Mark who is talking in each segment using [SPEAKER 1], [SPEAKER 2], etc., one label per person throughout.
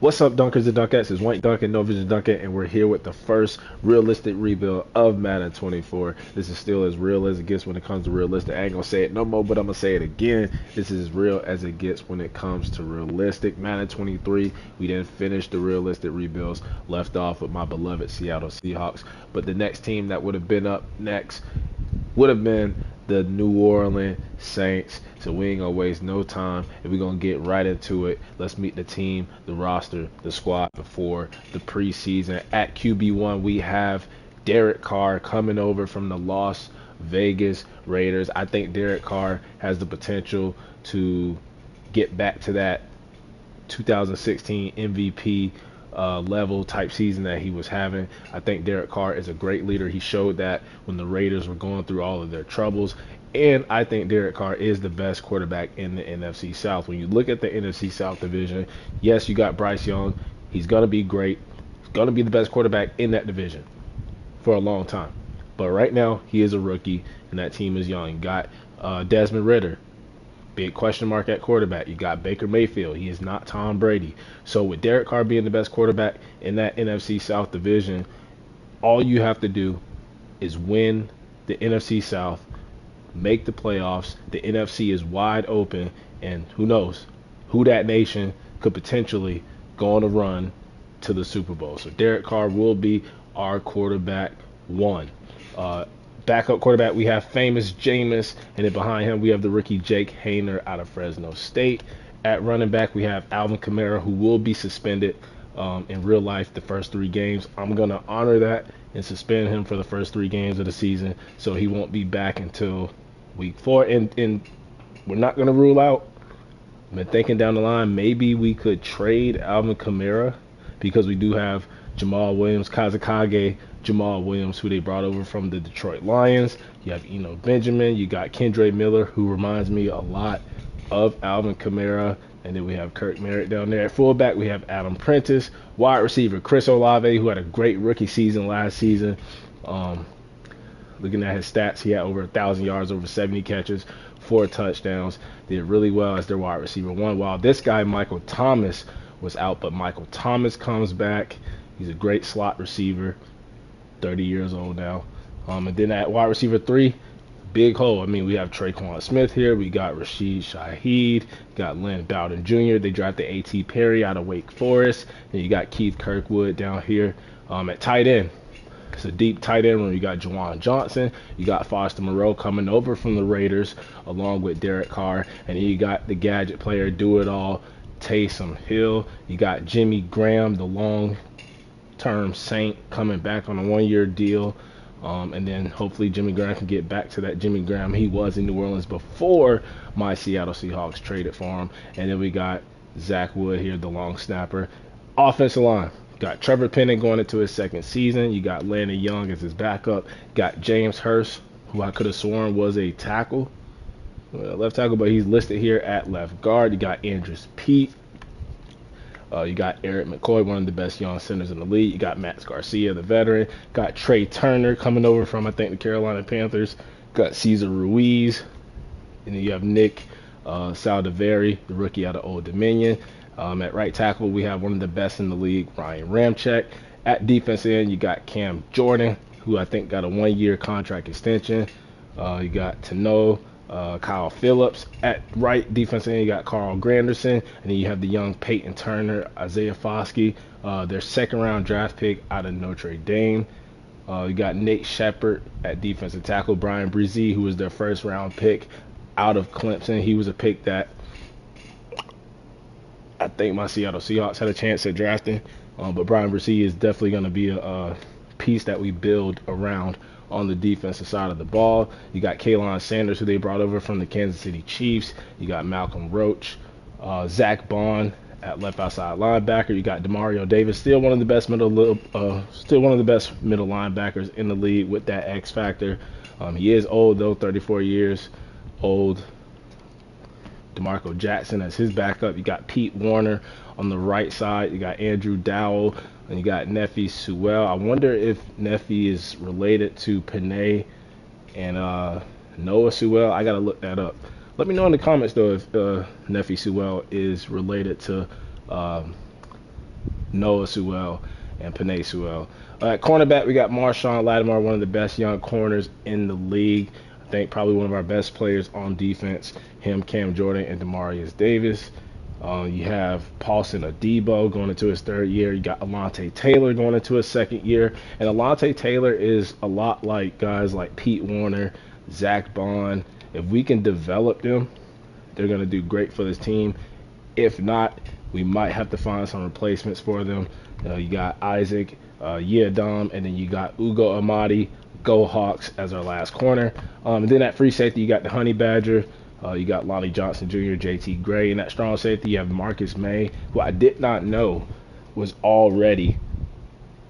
[SPEAKER 1] What's up, Dunkers and Dunkettes? It's White Duncan, No Vision Duncan, and we're here with the first realistic rebuild of Madden 24. This is still as real as it gets when it comes to realistic. I ain't gonna say it no more, but I'm gonna say it again. This is as real as it gets when it comes to realistic. Madden 23, we didn't finish the realistic rebuilds, left off with my beloved Seattle Seahawks. But the next team that would have been up next would have been the New Orleans Saints. So we ain't gonna waste no time and we're gonna get right into it. Let's meet the team, the roster, the squad before the preseason. At QB1, we have Derek Carr coming over from the Las Vegas Raiders. I think Derek Carr has the potential to get back to that 2016 MVP level type season that he was having. I think Derek Carr is a great leader. He showed that when the Raiders were going through all of their troubles. And I think Derek Carr is the best quarterback in the NFC South. When you look at the NFC South division, yes, you got Bryce Young. He's going to be great. He's going to be the best quarterback in that division for a long time. But right now, he is a rookie, and that team is young. You got Desmond Ritter, big question mark at quarterback. You got Baker Mayfield. He is not Tom Brady. So with Derek Carr being the best quarterback in that NFC South division, all you have to do is win the NFC South, make the playoffs. The NFC is wide open, and who knows who that nation could potentially go on a run to the Super Bowl. So Derek Carr will be our quarterback one. Uh, Backup quarterback, we have famous Jameis, and then behind him we have the rookie Jake Hayner out of Fresno State. At running back, we have Alvin Kamara, who will be suspended in real life the first 3 games. I'm going to honor that and suspend him for the first 3 games of the season, so he won't be back until week 4. And we're not going to rule out. I've been thinking down the line, maybe we could trade Alvin Kamara because we do have Jamal Williams, Kazakage Jamal Williams, who they brought over from the Detroit Lions. You have Eno Benjamin. You got Kendre Miller, who reminds me a lot of Alvin Kamara. And then we have Kirk Merritt down there. At fullback, we have Adam Prentice. Wide receiver, Chris Olave, who had a great rookie season last season. Looking at his stats, he had over 1,000 yards, over 70 catches, 4 touchdowns. Did really well as their wide receiver one. While this guy, Michael Thomas, was out, but Michael Thomas comes back. He's a great slot receiver, 30 years old now. And then at wide receiver 3, big hole. I mean, we have Traquan Smith here. We got Rashid Shaheed. Got Lynn Bowden Jr. They drafted A.T. Perry out of Wake Forest. And you got Keith Kirkwood down here at tight end. It's a deep tight end room. You got Juwan Johnson. You got Foster Moreau coming over from the Raiders along with Derek Carr. And then you got the gadget player, do-it-all, Taysom Hill. You got Jimmy Graham, the long-term Saint, coming back on a 1-year deal. And then hopefully Jimmy Graham can get back to that Jimmy Graham he was in New Orleans before my Seattle Seahawks traded for him. And then we got Zach Wood here, the long snapper. Offensive line. Got Trevor Penning going into his 2nd season. You got Landon Young as his backup. Got James Hurst, who I could have sworn was a tackle, left tackle, but he's listed here at left guard. You got Andrews Pete. You got Eric McCoy, one of the best young centers in the league. You got Max Garcia, the veteran. Got Trey Turner coming over from, I think, the Carolina Panthers. Got Cesar Ruiz. And then you have Nick Saldiveri, the rookie out of Old Dominion. At right tackle, we have one of the best in the league, Ryan Ramczyk. At defense end, you got Cam Jordan, who I think got a 1-year contract extension. You got Tano, Kyle Phillips. At right defense end, you got Carl Granderson. And then you have the young Peyton Turner, Isaiah Foskey, their 2nd-round draft pick out of Notre Dame. You got Nate Shepard at defensive tackle, Brian Brzee, who was their 1st-round pick out of Clemson. He was a pick that I think my Seattle Seahawks had a chance at drafting. But Brian Brzee is definitely going to be a piece that we build around on the defensive side of the ball. You got Kalon Sanders, who they brought over from the Kansas City Chiefs. You got Malcolm Roach, Zach Bond at left outside linebacker. You got Demario Davis, still one of the best middle linebackers in the league with that X factor. He is old though, 34 years old. DeMarco Jackson as his backup. You got Pete Warner on the right side. You got Andrew Dowell, and you got Nefi Sewell. I wonder if Nefi is related to Panay and Noah Sewell. I gotta look that up. Let me know in the comments though if Nefi Sewell is related to Noah Sewell, and Panay Sewell. At cornerback, we got Marshawn Lattimore, one of the best young corners in the league. I think probably one of our best players on defense. Him, Cam Jordan, and Demarius Davis. You have Paulson Adebo going into his third year. You got Alontae Taylor going into his second year. And Alontae Taylor is a lot like guys like Pete Warner, Zach Bond. If we can develop them, they're going to do great for this team. If not, we might have to find some replacements for them. You got Isaac Yiadom, and then you got Ugo Amadi, Go Hawks, as our last corner. And then at free safety, you got the Honey Badger. You got Lonnie Johnson Jr., JT Gray. And at strong safety, you have Marcus May, who I did not know was already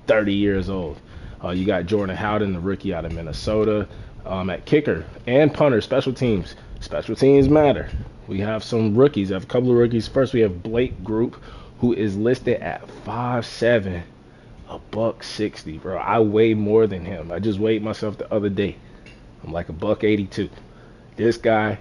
[SPEAKER 1] 30 years old. You got Jordan Howden, the rookie out of Minnesota. At kicker and punter, special teams. Special teams matter. We have some rookies. I have a couple of rookies. First, we have Blake Group, who is listed at 5'7", $160, bro. I weigh more than him. I just weighed myself the other day. I'm like $182. This guy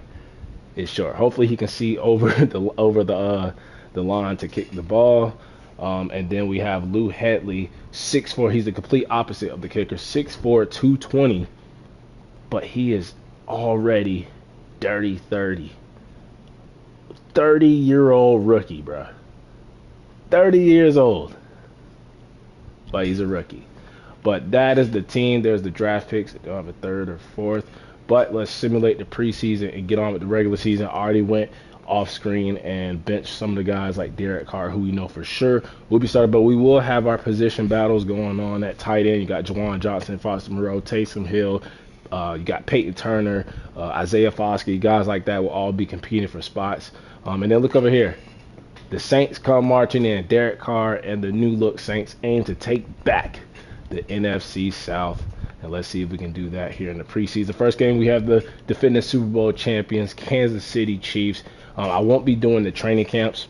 [SPEAKER 1] is short. Hopefully he can see over the line to kick the ball. And then we have Lou Headley, 6'4". He's the complete opposite of the kicker, 6'4", 220. But he is already dirty 30. 30-year-old rookie, bro. 30 years old. But he's a rookie. But that is the team. There's the draft picks. They don't have a third or fourth. But let's simulate the preseason and get on with the regular season. I already went off screen and benched some of the guys like Derek Carr, who we know for sure will be started. But we will have our position battles going on at tight end. You got Juwan Johnson, Foster Moreau, Taysom Hill. You got Peyton Turner, Isaiah Foskey. Guys like that will all be competing for spots. And then look over here. The Saints come marching in. Derek Carr and the new look Saints aim to take back the NFC South. And let's see if we can do that here in the preseason. First game, we have the defending Super Bowl champions, Kansas City Chiefs. I won't be doing the training camps.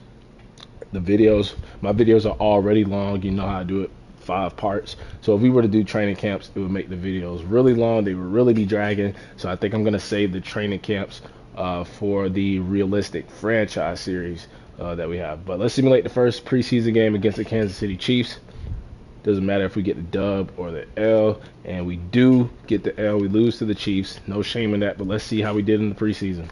[SPEAKER 1] My videos are already long. You know how I do it, 5 parts. So if we were to do training camps, it would make the videos really long. They would really be dragging. So I think I'm going to save the training camps for the realistic franchise series that we have. But let's simulate the first preseason game against the Kansas City Chiefs. Doesn't matter if we get the dub or the L, and we do get the L. We lose to the Chiefs. No shame in that, but let's see how we did in the preseason.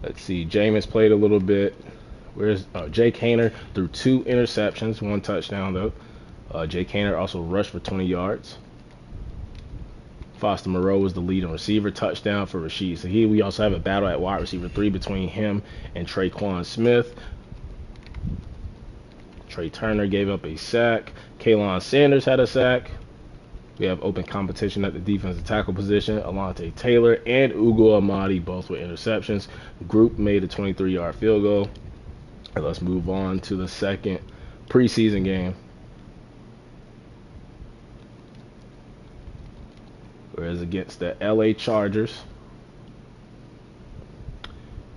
[SPEAKER 1] Let's see. Jameis played a little bit. Where's Jake Haener threw 2 interceptions, 1 touchdown though. Jake Haener also rushed for 20 yards. Foster Moreau was the leading receiver, touchdown for Rashid. So here we also have a battle at wide receiver 3 between him and Traquan Smith. Trey Turner gave up a sack. Kalon Sanders had a sack. We have open competition at the defensive tackle position. Alontae Taylor and Ugo Amadi both with interceptions. The group made a 23-yard field goal. And let's move on to the second preseason game. Whereas against the LA Chargers.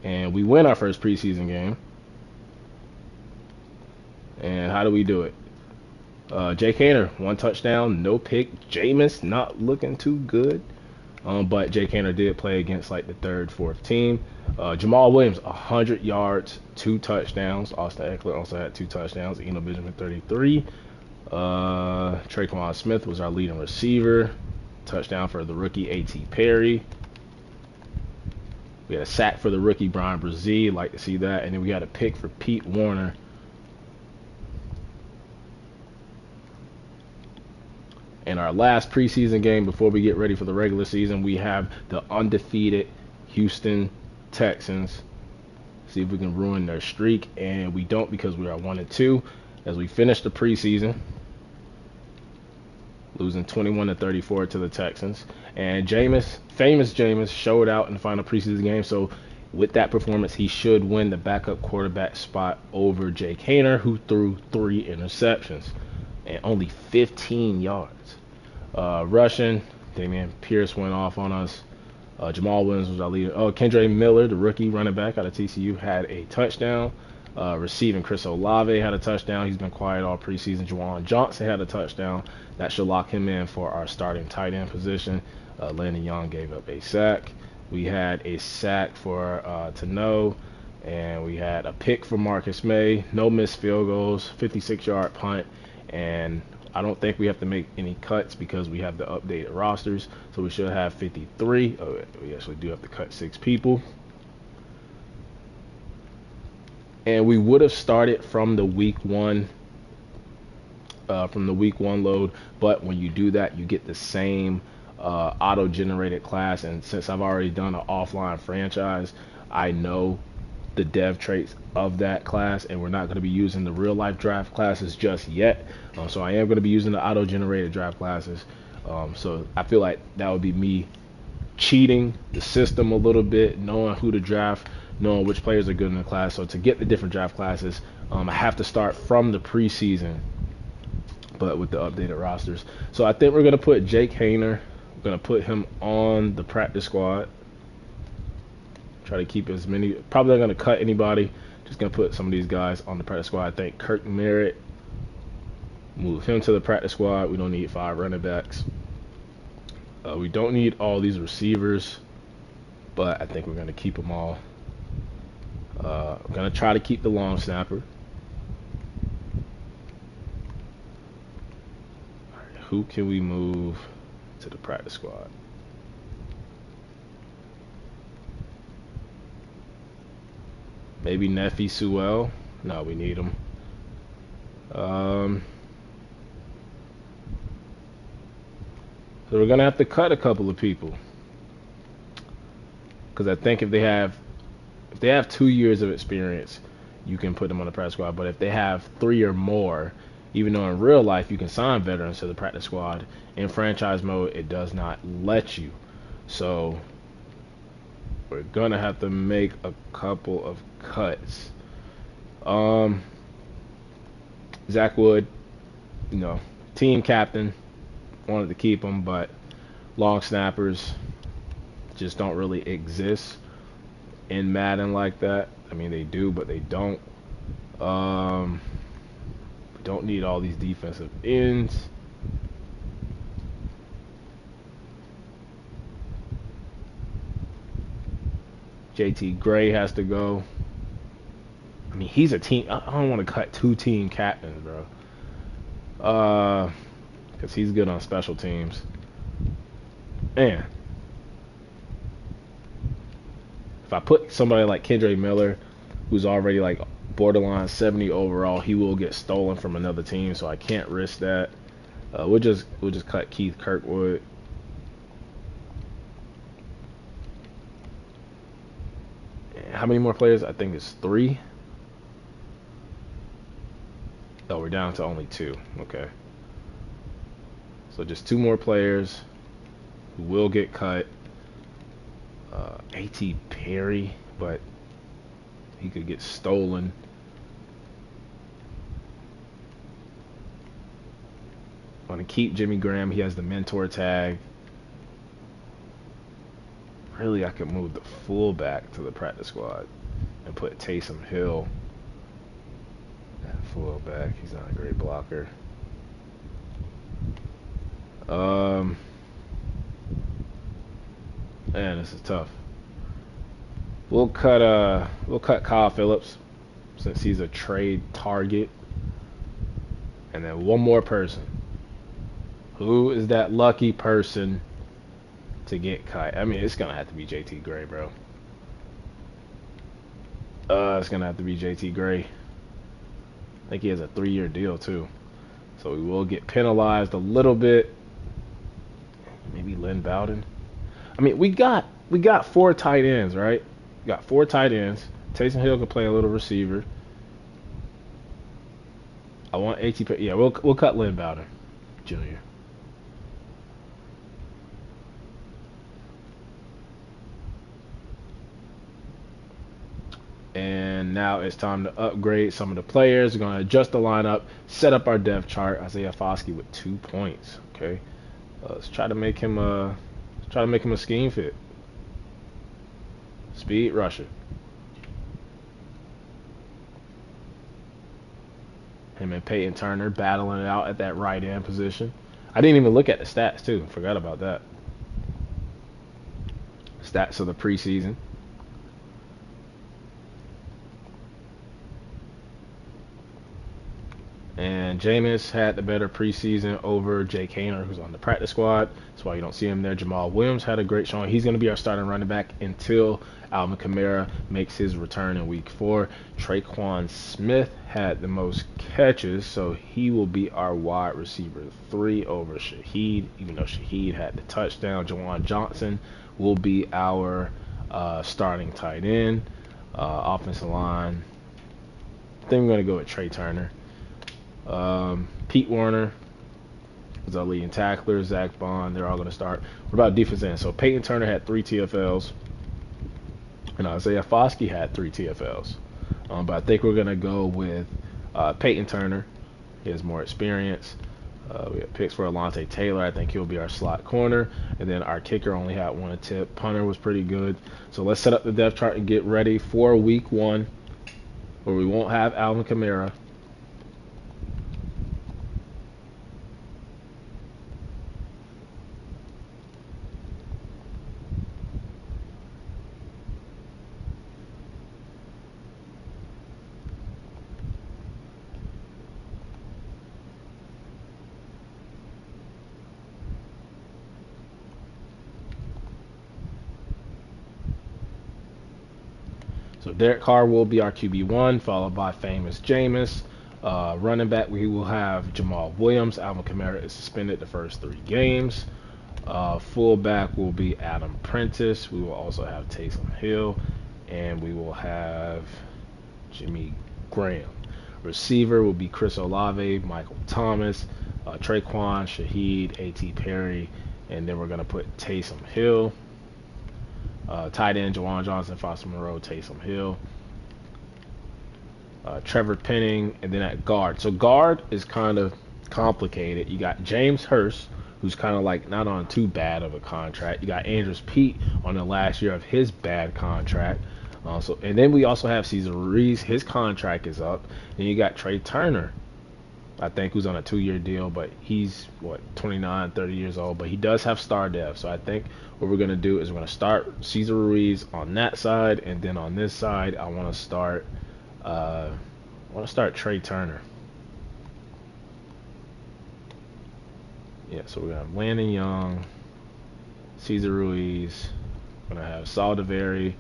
[SPEAKER 1] And we win our first preseason game. And how do we do it? Jake Haener, 1 touchdown, no pick. Jameis not looking too good. But Jake Haener did play against like the 3rd, 4th team. Jamal Williams, 100 yards, 2 touchdowns. Austin Eckler also had 2 touchdowns. Eno Benjamin, 33. Traquan Smith was our leading receiver. Touchdown for the rookie A.T. Perry. We had a sack for the rookie Brian Brzee. Like to see that. And then we had a pick for Pete Warner. In our last preseason game before we get ready for the regular season, we have the undefeated Houston Texans. See if we can ruin their streak, and we don't because we are 1-2 as we finish the preseason, losing 21-34 to the Texans. And famous Jameis, showed out in the final preseason game. So with that performance, he should win the backup quarterback spot over Jake Haener, who threw 3 interceptions and only 15 yards. Rushing, Damian Pierce went off on us. Jamal Williams was our leader. Kendre Miller, the rookie running back out of TCU, had a touchdown. Receiving, Chris Olave had a touchdown. He's been quiet all preseason. Juwan Johnson had a touchdown. That should lock him in for our starting tight end position. Landon Young gave up a sack. We had a sack for Tano And we had a pick from Marcus May, no missed field goals, 56-yard punt, and I don't think we have to make any cuts because we have the updated rosters. So we should have 53. Oh, we actually do have to cut 6 people. And we would have started from the week one load, but when you do that, you get the same auto-generated class. And since I've already done an offline franchise, I know the dev traits of that class, and we're not going to be using the real life draft classes just yet. So I am going to be using the auto-generated draft classes. So I feel like that would be me cheating the system a little bit, knowing who to draft, knowing which players are good in the class. So to get the different draft classes, I have to start from the preseason, but with the updated rosters. So I think we're going to put Jake Hayner. We're going to put him on the practice squad. Try to keep as many. Probably not going to cut anybody. Just going to put some of these guys on the practice squad. I think Kirk Merritt, move him to the practice squad. We don't need 5 running backs. We don't need all these receivers, but I think we're going to keep them all. I'm going to try to keep the long snapper. All right, who can we move to the practice squad? Maybe Nefi Sewell. No, we need him. So we're gonna have to cut a couple of people, because I think if they have 2 years of experience, you can put them on the practice squad. But if they have 3 or more, even though in real life you can sign veterans to the practice squad, in franchise mode it does not let you. So we're gonna have to make a couple of cuts. Zach Wood, team captain, wanted to keep him, but long snappers just don't really exist in Madden like that. I mean, they do, but they don't. We don't need all these defensive ends. JT Gray has to go. I mean, he's a team. I don't want to cut 2 team captains, bro. Because he's good on special teams. And if I put somebody like Kendre Miller, who's already like borderline 70 overall, he will get stolen from another team, so I can't risk that. We'll just cut Keith Kirkwood. How many more players? I think it's 3. Oh, we're down to only 2. Okay. So just 2 more players who will get cut. A.T. Perry, but he could get stolen. I want to keep Jimmy Graham. He has the mentor tag. Really, I could move the fullback to the practice squad and put Taysom Hill at fullback. He's not a great blocker. Man, this is tough. We'll cut Kyle Phillips since he's a trade target. And then one more person. Who is that lucky person to get cut? I mean, it's gonna have to be JT Gray, bro. It's gonna have to be JT Gray. I think he has a 3-year deal too, so we will get penalized a little bit. Maybe Lynn Bowden. I mean, we got 4 tight ends, right? We got 4 tight ends. Taysom Hill can play a little receiver. I want ATP. Yeah, we'll cut Lynn Bowden Jr. And now it's time to upgrade some of the players. We're going to adjust the lineup, set up our depth chart. Isaiah Foskey with 2 points. Okay, let's try to make him a scheme fit. Speed rusher. Him and Peyton Turner battling it out at that right end position. I didn't even look at the stats too. Forgot about that. Stats of the preseason. And Jameis had the better preseason over Jake Hayner, who's on the practice squad. That's why you don't see him there. Jamal Williams had a great showing. He's going to be our starting running back until Alvin Kamara makes his return in week 4. Traquan Smith had the most catches, so he will be our wide receiver 3 over Shaheed, even though Shaheed had the touchdown. Jawan Johnson will be our starting tight end. Offensive line, I think we're going to go with Trey Turner. Pete Warner is our leading tackler. Zach Bond, they're all going to start. What about defense end? So Peyton Turner had 3 TFLs, and Isaiah Foskey had 3 TFLs. But I think we're going to go with Peyton Turner. He has more experience. We have picks for Alontae Taylor. I think he'll be our slot corner. And then our kicker only had 1 attempt. Punter was pretty good. So let's set up the depth chart and get ready for week 1, where we won't have Alvin Kamara. So Derek Carr will be our QB1, followed by famous Jameis. Running back, we will have Jamal Williams. Alvin Kamara is suspended the first 3 games. Fullback will be Adam Prentice. We will also have Taysom Hill, and we will have Jimmy Graham. Receiver will be Chris Olave, Michael Thomas, Traquan, Shaheed, A.T. Perry, and then we're going to put Taysom Hill. Tight end, Jawan Johnson, Foster Moreau, Taysom Hill. Trevor Penning, and then at guard. So guard is kind of complicated. You got James Hurst, who's kind of like not on too bad of a contract. You got Andrews Pete on the last year of his bad contract. And then we also have Cesar Ruiz. His contract is up. Then you got Trey Turner, I think, who's on a 2-year deal, but he's 29, 30 years old, but he does have star dev. So I think what we're going to do is we're going to start Cesar Ruiz on that side, and then on this side I want to start Trey Turner. Yeah, so we're going to have Landon Young, Cesar Ruiz, we're going to have Saldiveri,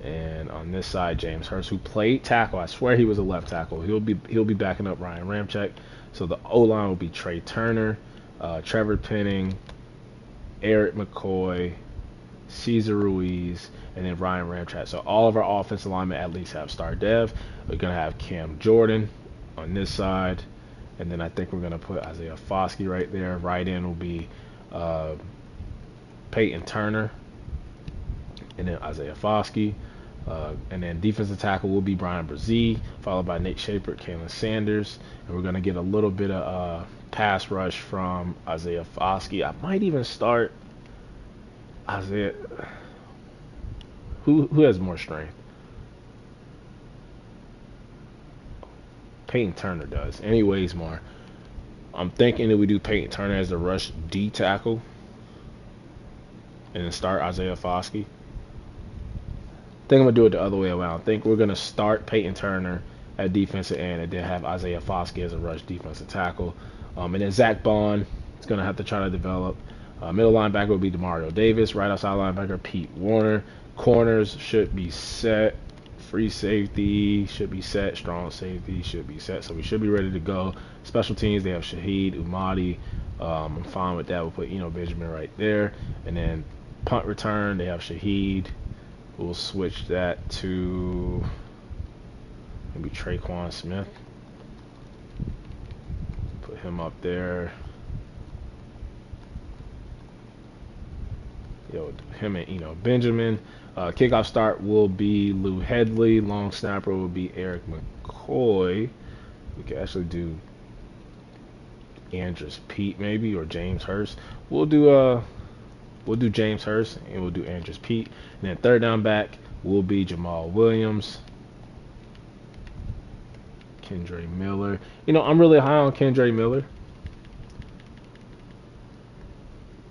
[SPEAKER 1] and on this side, James Hurst, who played tackle. I swear he was a left tackle. He'll be backing up Ryan Ramczyk. So the O-line will be Trey Turner, Trevor Penning, Eric McCoy, Cesar Ruiz, and then Ryan Ramczyk. So all of our offensive linemen at least have star dev. We're going to have Cam Jordan on this side. And then I think we're going to put Isaiah Foskey right there. Right in will be Peyton Turner, and then Isaiah Foskey. And then defensive tackle will be Brian Brzee, followed by Nate Shapert, Kalen Sanders. And we're going to get a little bit of pass rush from Isaiah Foskey. I might even start Isaiah. Who has more strength? Peyton Turner does. And he weighs more. I'm thinking that we do Peyton Turner as the rush D tackle, and then start Isaiah Foskey. I think I'm going to do it the other way around. I think we're going to start Peyton Turner at defensive end and then have Isaiah Foskey as a rush defensive tackle. And then Zach Bond is going to have to try to develop. Middle linebacker will be Demario Davis. Right outside linebacker, Pete Warner. Corners should be set. Free safety should be set. Strong safety should be set. So we should be ready to go. Special teams, they have Shaheed, Umadi. I'm fine with that. We'll put Benjamin right there. And then punt return, they have Shaheed. We'll switch that to maybe Traquan Smith. Put him up there. Him and Benjamin. Kickoff start will be Lou Headley. Long snapper will be Eric McCoy. We could actually do Andrews Pete maybe, or James Hurst. We'll do James Hurst, and we'll do Andrews Pete. And then third down back will be Jamal Williams. Kendre Miller. I'm really high on Kendre Miller.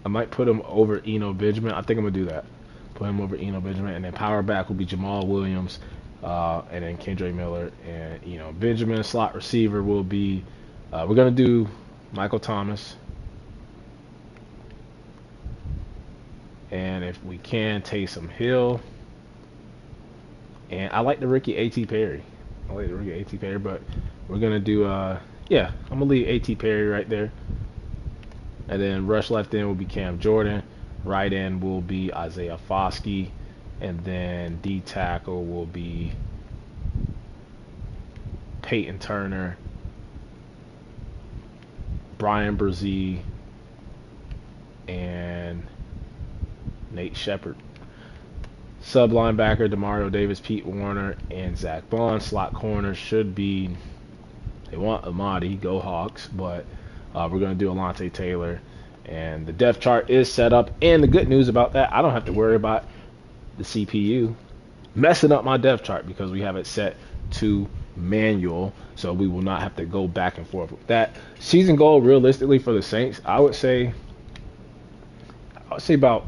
[SPEAKER 1] I might put him over Benjamin. I think I'm going to do that. Put him over Benjamin. And then power back will be Jamal Williams and then Kendra Miller and Benjamin. Slot receiver will be we're gonna do Michael Thomas, and if we can, Taysom Hill. And I like the rookie A.T. Perry. But we're gonna do yeah, I'm gonna leave A.T. Perry right there. And then rush left end will be Cam Jordan. Right end will be Isaiah Foskey. And then D tackle will be Peyton Turner, Brian Brzee, and Nate Shepard. Sub linebacker, Demario Davis, Pete Warner, and Zach Bond. Slot corner should be, they want Amadi, go Hawks, but we're going to do Alontae Taylor. And the depth chart is set up. And the good news about that, I don't have to worry about the CPU messing up my depth chart because we have it set to manual. So we will not have to go back and forth with that. Season goal, realistically, for the Saints, I would say about,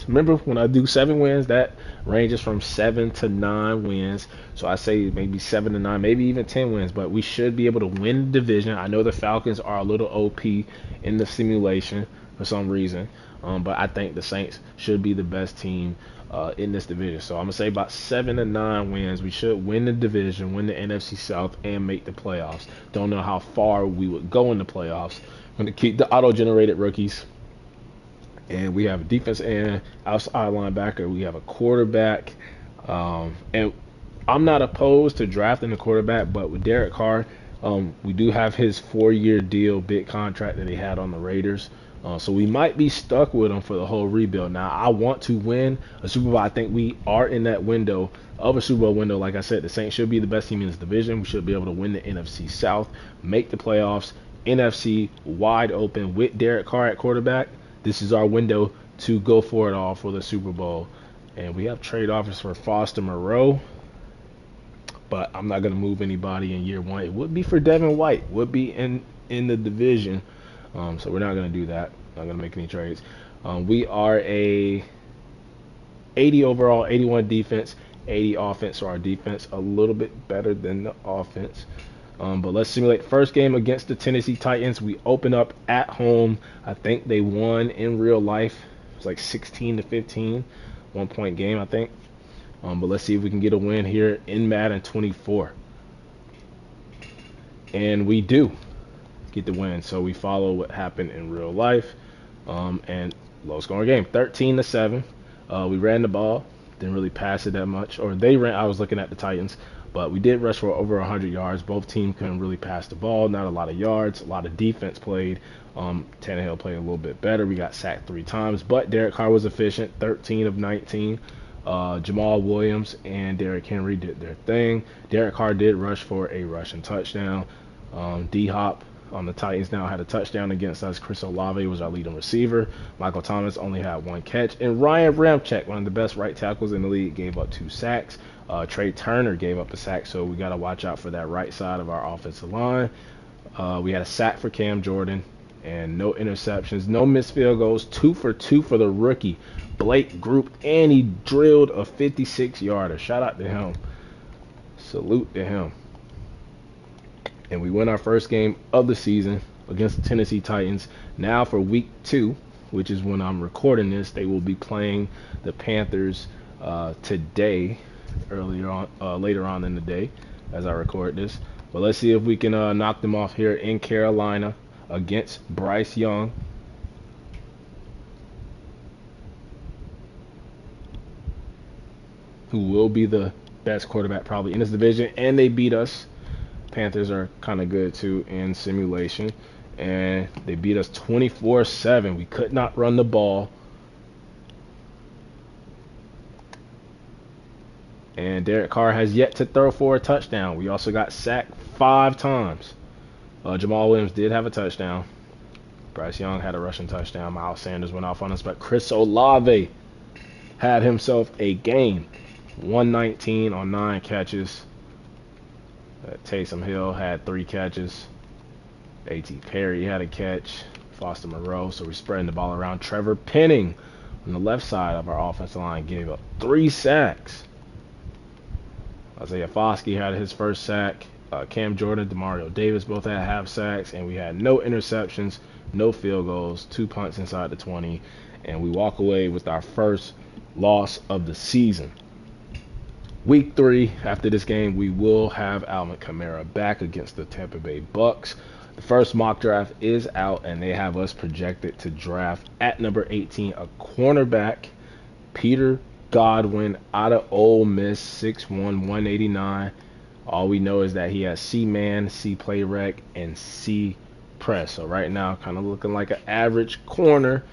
[SPEAKER 1] remember when I do 7 wins, that ranges from 7 to 9 wins. So I say maybe 7 to 9, maybe even 10 wins. But we should be able to win the division. I know the Falcons are a little OP in the simulation for some reason. But I think the Saints should be the best team in this division. So I'm going to say about 7 to 9 wins. We should win the division, win the NFC South, and make the playoffs. Don't know how far we would go in the playoffs. I'm going to keep the auto-generated rookies. And we have a defense and outside linebacker. We have a quarterback. And I'm not opposed to drafting a quarterback, but with Derek Carr, we do have his 4-year deal, big contract that he had on the Raiders. So we might be stuck with him for the whole rebuild. Now, I want to win a Super Bowl. I think we are in that window of a Super Bowl window. Like I said, the Saints should be the best team in this division. We should be able to win the NFC South, make the playoffs, NFC wide open with Derek Carr at quarterback. This is our window to go for it all for the Super Bowl. And we have trade offers for Foster Moreau. But I'm not going to move anybody in year 1. It would be for Devin White. Would be in the division. So we're not going to do that. Not going to make any trades. We are a 80 overall, 81 defense, 80 offense. So our defense a little bit better than the offense. But let's simulate first game against the Tennessee Titans. We open up at home. I think they won in real life. It was like 16 to 15, 1-point game, I think. But let's see if we can get a win here in Madden 24. And we do get the win. So we follow what happened in real life. And low scoring game, 13 to 7. We ran the ball, didn't really pass it that much. Or they ran. I was looking at the Titans. But we did rush for over 100 yards. Both teams couldn't really pass the ball. Not a lot of yards. A lot of defense played. Tannehill played a little bit better. We got sacked 3 times. But Derek Carr was efficient. 13 of 19. Jamal Williams and Derrick Henry did their thing. Derek Carr did rush for a rushing touchdown. D-Hop on the Titans now had a touchdown against us. Chris Olave was our leading receiver. Michael Thomas only had 1 catch. And Ryan Ramczyk, one of the best right tackles in the league, gave up 2 sacks. Trey Turner gave up a sack, so we got to watch out for that right side of our offensive line. We had a sack for Cam Jordan and no interceptions, no missed field goals, 2 for 2 for the rookie Blake Group, and he drilled a 56-yarder. Shout out to him. Salute to him. And we win our first game of the season against the Tennessee Titans. Now for week 2, which is when I'm recording this, they will be playing the Panthers today. Later on in the day as I record this. But let's see if we can knock them off here in Carolina against Bryce Young. Who will be the best quarterback probably in this division. And they beat us. Panthers are kind of good too in simulation. And they beat us 24-7. We could not run the ball. And Derek Carr has yet to throw for a touchdown. We also got sacked 5 times. Jamal Williams did have a touchdown. Bryce Young had a rushing touchdown. Miles Sanders went off on us. But Chris Olave had himself a game. 119 on 9 catches. Taysom Hill had 3 catches. A.T. Perry had a catch. Foster Moreau. So we're spreading the ball around. Trevor Penning on the left side of our offensive line gave up 3 sacks. Isaiah Foskey had his first sack. Cam Jordan, Demario Davis both had half sacks, and we had no interceptions, no field goals, 2 punts inside the 20, and we walk away with our first loss of the season. Week 3, after this game, we will have Alvin Kamara back against the Tampa Bay Bucks. The first mock draft is out, and they have us projected to draft at number 18 a cornerback, Peter Godwin out of Ole Miss, 6'1", 189. All we know is that he has C-man, C-play rec, and C-press. So right now, kind of looking like an average corner.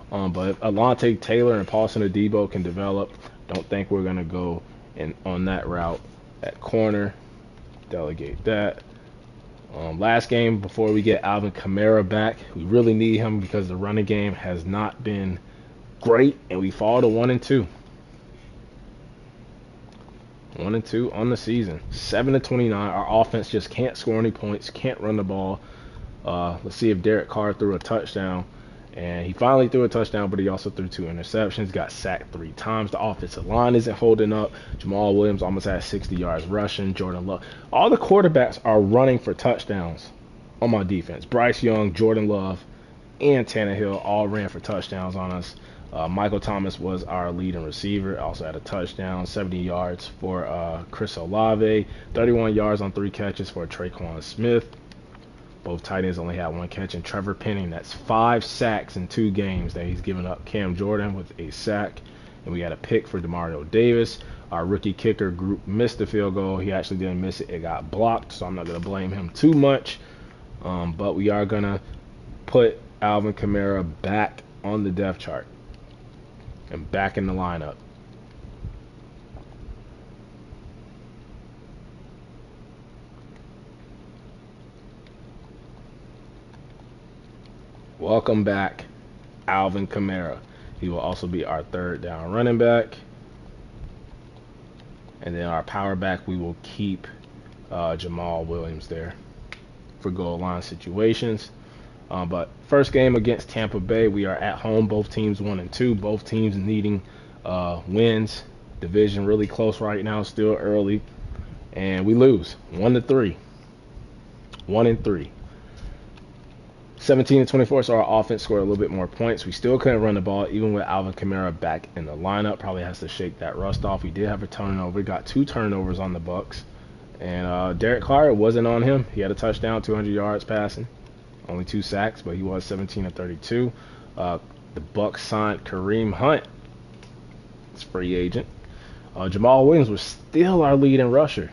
[SPEAKER 1] But if Alontae Taylor and Paulson Adebo can develop, don't think we're going to go on that route at corner. Delegate that. Last game before we get Alvin Kamara back, we really need him because the running game has not been great, and we fall to 1-2. 1-2 on the season. 7-29. Our offense just can't score any points, can't run the ball. Let's see if Derek Carr threw a touchdown. And he finally threw a touchdown, but he also threw 2 interceptions, got sacked 3 times. The offensive line isn't holding up. Jamal Williams almost had 60 yards rushing. Jordan Love. All the quarterbacks are running for touchdowns on my defense. Bryce Young, Jordan Love, and Tannehill all ran for touchdowns on us. Michael Thomas was our leading receiver. Also had a touchdown, 70 yards for Chris Olave, 31 yards on 3 catches for Traquan Smith. Both tight ends only had 1 catch. And Trevor Penning, that's 5 sacks in 2 games that he's given up. Cam Jordan with a sack. And we had a pick for Demario Davis. Our rookie kicker group missed the field goal. He actually didn't miss it. It got blocked, so I'm not going to blame him too much. But we are going to put Alvin Kamara back on the depth chart and back in the lineup. Welcome back, Alvin Kamara. He will also be our 3rd down running back. And then our power back, we will keep Jamal Williams there for goal line situations. But first game against Tampa Bay, we are at home. Both teams 1-2. Both teams needing wins. Division really close right now, still early. And we lose 1-3. 1-3. 17-24, so our offense scored a little bit more points. We still couldn't run the ball, even with Alvin Kamara back in the lineup. Probably has to shake that rust off. We did have a turnover. We got 2 turnovers on the Bucks. And Derek Carr, it wasn't on him. He had a touchdown, 200 yards passing. Only 2 sacks, but he was 17-32. The Bucks signed Kareem Hunt. It's free agent. Jamal Williams was still our leading rusher.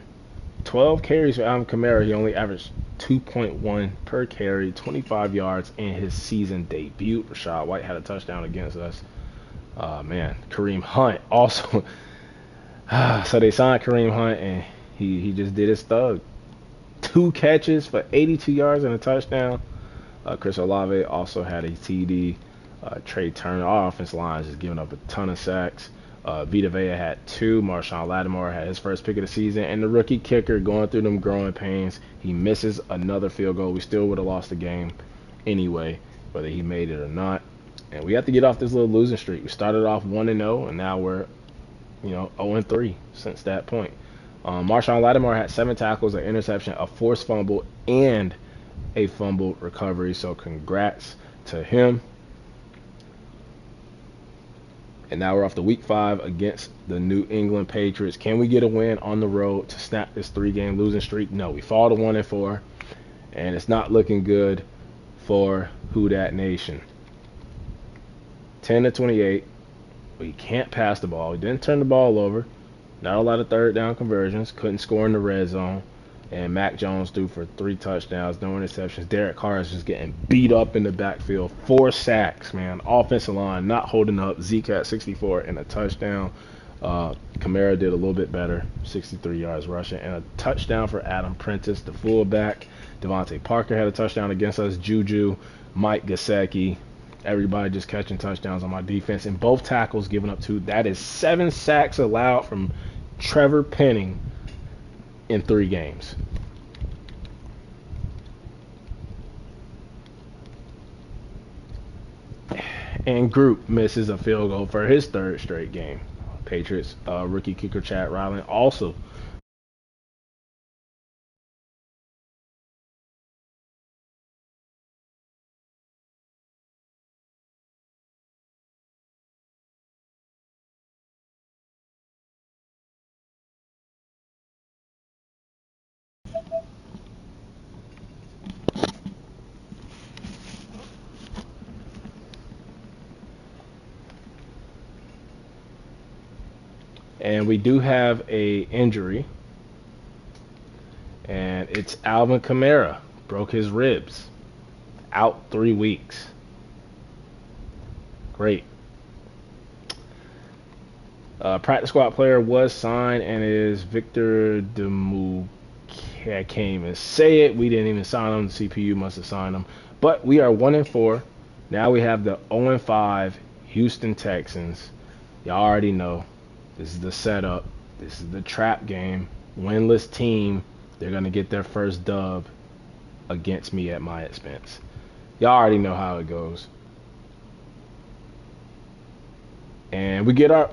[SPEAKER 1] 12 carries for Alvin Kamara. He only averaged 2.1 per carry, 25 yards in his season debut. Rashad White had a touchdown against us. Kareem Hunt also. So they signed Kareem Hunt, and he just did his thug. 2 catches for 82 yards and a touchdown. Chris Olave also had a TD. Trey Turner, our offensive line is just giving up a ton of sacks. Vita Vea had 2. Marshawn Lattimore had his first pick of the season. And the rookie kicker going through them growing pains. He misses another field goal. We still would have lost the game anyway, whether he made it or not. And we have to get off this little losing streak. We started off 1-0, and now we're 0-3 since that point. Marshawn Lattimore had 7 tackles, an interception, a forced fumble, and a fumble recovery. So congrats to him. And now we're off to week 5 against the New England Patriots. Can we get a win on the road to snap this 3-game losing streak? No, we fall to 1-4, and it's not looking good for Who Dat Nation. 10-28. We can't pass the ball. We didn't turn the ball over. Not a lot of 3rd down conversions. Couldn't score in the red zone. And Mac Jones threw for 3 touchdowns, no interceptions. Derek Carr is just getting beat up in the backfield. 4 sacks, man. Offensive line not holding up. Zeke at 64 and a touchdown. Kamara did a little bit better, 63 yards rushing. And a touchdown for Adam Prentice, the fullback. Devontae Parker had a touchdown against us. Juju, Mike Gesicki. Everybody just catching touchdowns on my defense. And both tackles giving up 2. That is 7 sacks allowed from Trevor Penning in 3 games. And Group misses a field goal for his 3rd straight game. Patriots rookie kicker Chad Ryland also And we do have a injury, and it's Alvin Kamara. Broke his ribs. Out 3 weeks. Great. Practice squad player was signed and is Victor Demou. I can't even say it. We didn't even sign him. The CPU must have signed him. But we are 1-4. Now we have the 0-5 Houston Texans. Y'all already know. This is the setup. This is the trap game. Winless team. They're going to get their first dub against me at my expense. Y'all already know how it goes. And we get our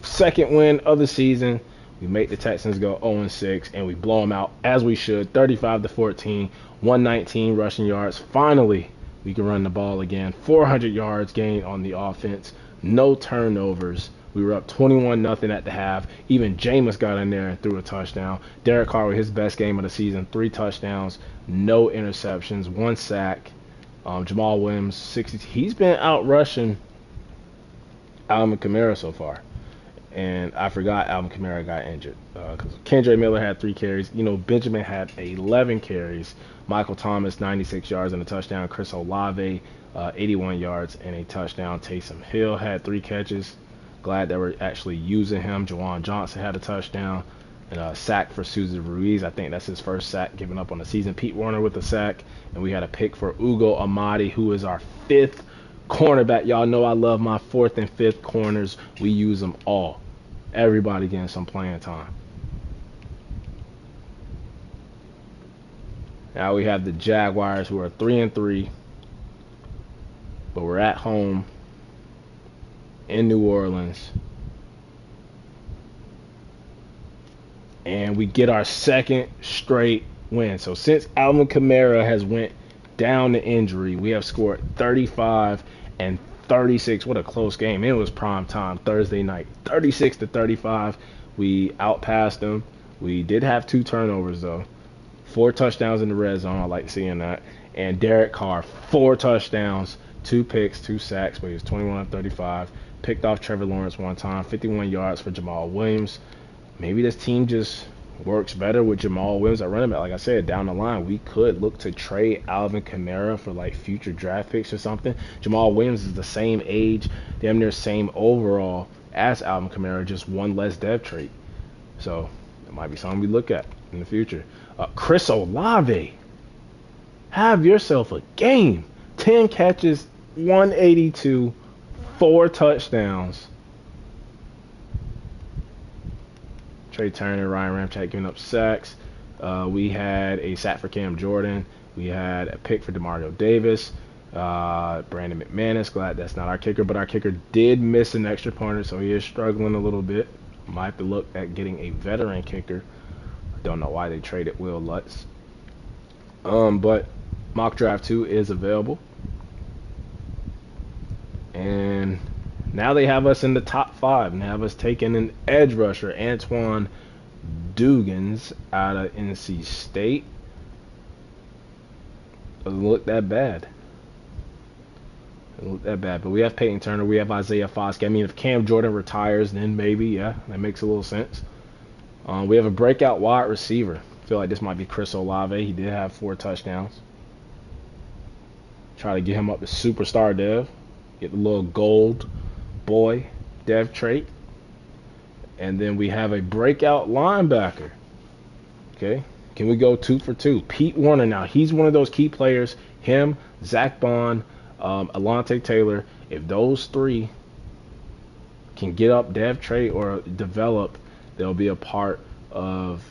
[SPEAKER 1] second win of the season. We make the Texans go 0-6, and we blow them out as we should, 35-14, 119 rushing yards. Finally, we can run the ball again. 400 yards gained on the offense. No turnovers. We were up 21-0 at the half. Even Jameis got in there and threw a touchdown. Derek Carr with his best game of the season, 3 touchdowns, no interceptions, 1 sack. Jamal Williams, 60. He's been out rushing Alvin Kamara so far. And I forgot Alvin Kamara got injured. Because Kendre Miller had 3 carries. Benjamin had 11 carries. Michael Thomas, 96 yards and a touchdown. Chris Olave, 81 yards and a touchdown. Taysom Hill had 3 catches. Glad that we're actually using him. Juwan Johnson had a touchdown. And a sack for Susan Ruiz. I think that's his first sack given up on the season. Pete Warner with a sack. And we had a pick for Ugo Amadi, who is our 5th cornerback. Y'all know I love my 4th and 5th corners. We use them all. Everybody getting some playing time. Now we have the Jaguars, who are 3-3, but we're at home in New Orleans, and we get our 2nd straight win. So since Alvin Kamara has went down to injury, we have scored 35 and 36. What a close game. It was prime time Thursday night. 36-35. We outpassed them. We did have 2 turnovers though. 4 touchdowns in the red zone. I like seeing that. And Derek Carr, 4 touchdowns, 2 picks, 2 sacks, but he was 21-35. Picked off Trevor Lawrence 1 time. 51 yards for Jamal Williams. Maybe this team just works better with Jamal Williams at running back. Like I said, down the line, we could look to trade Alvin Kamara for like future draft picks or something. Jamal Williams is the same age, damn near same overall as Alvin Kamara, just 1 less dev trait. So it might be something we look at in the future. Chris Olave, have yourself a game. 10 catches, 182, 4 touchdowns. Trey Turner, Ryan Ramczyk giving up sacks. We had a sack for Cam Jordan. We had a pick for DeMario Davis. Brandon McManus, glad that's not our kicker, but our kicker did miss an extra pointer, so he is struggling a little bit. Might have to look at getting a veteran kicker. Don't know why they traded Will Lutz. But Mock Draft 2 is available. And now they have us in the top 5 and have us taking an edge rusher, Antoine Dugans, out of NC State. Doesn't look that bad. But we have Peyton Turner. We have Isaiah Foskey. I mean, if Cam Jordan retires, then maybe, yeah, that makes a little sense. We have a breakout wide receiver. I feel like this might be Chris Olave. He did have 4 touchdowns. Try to get him up to superstar dev. Get the little gold boy dev trait. And then we have a breakout linebacker. Okay. Can we go 2 for 2? Pete Warner now. He's one of those key players. Him, Zach Bond, Alontae Taylor. If those 3 can get up dev trait or develop, they'll be a part of,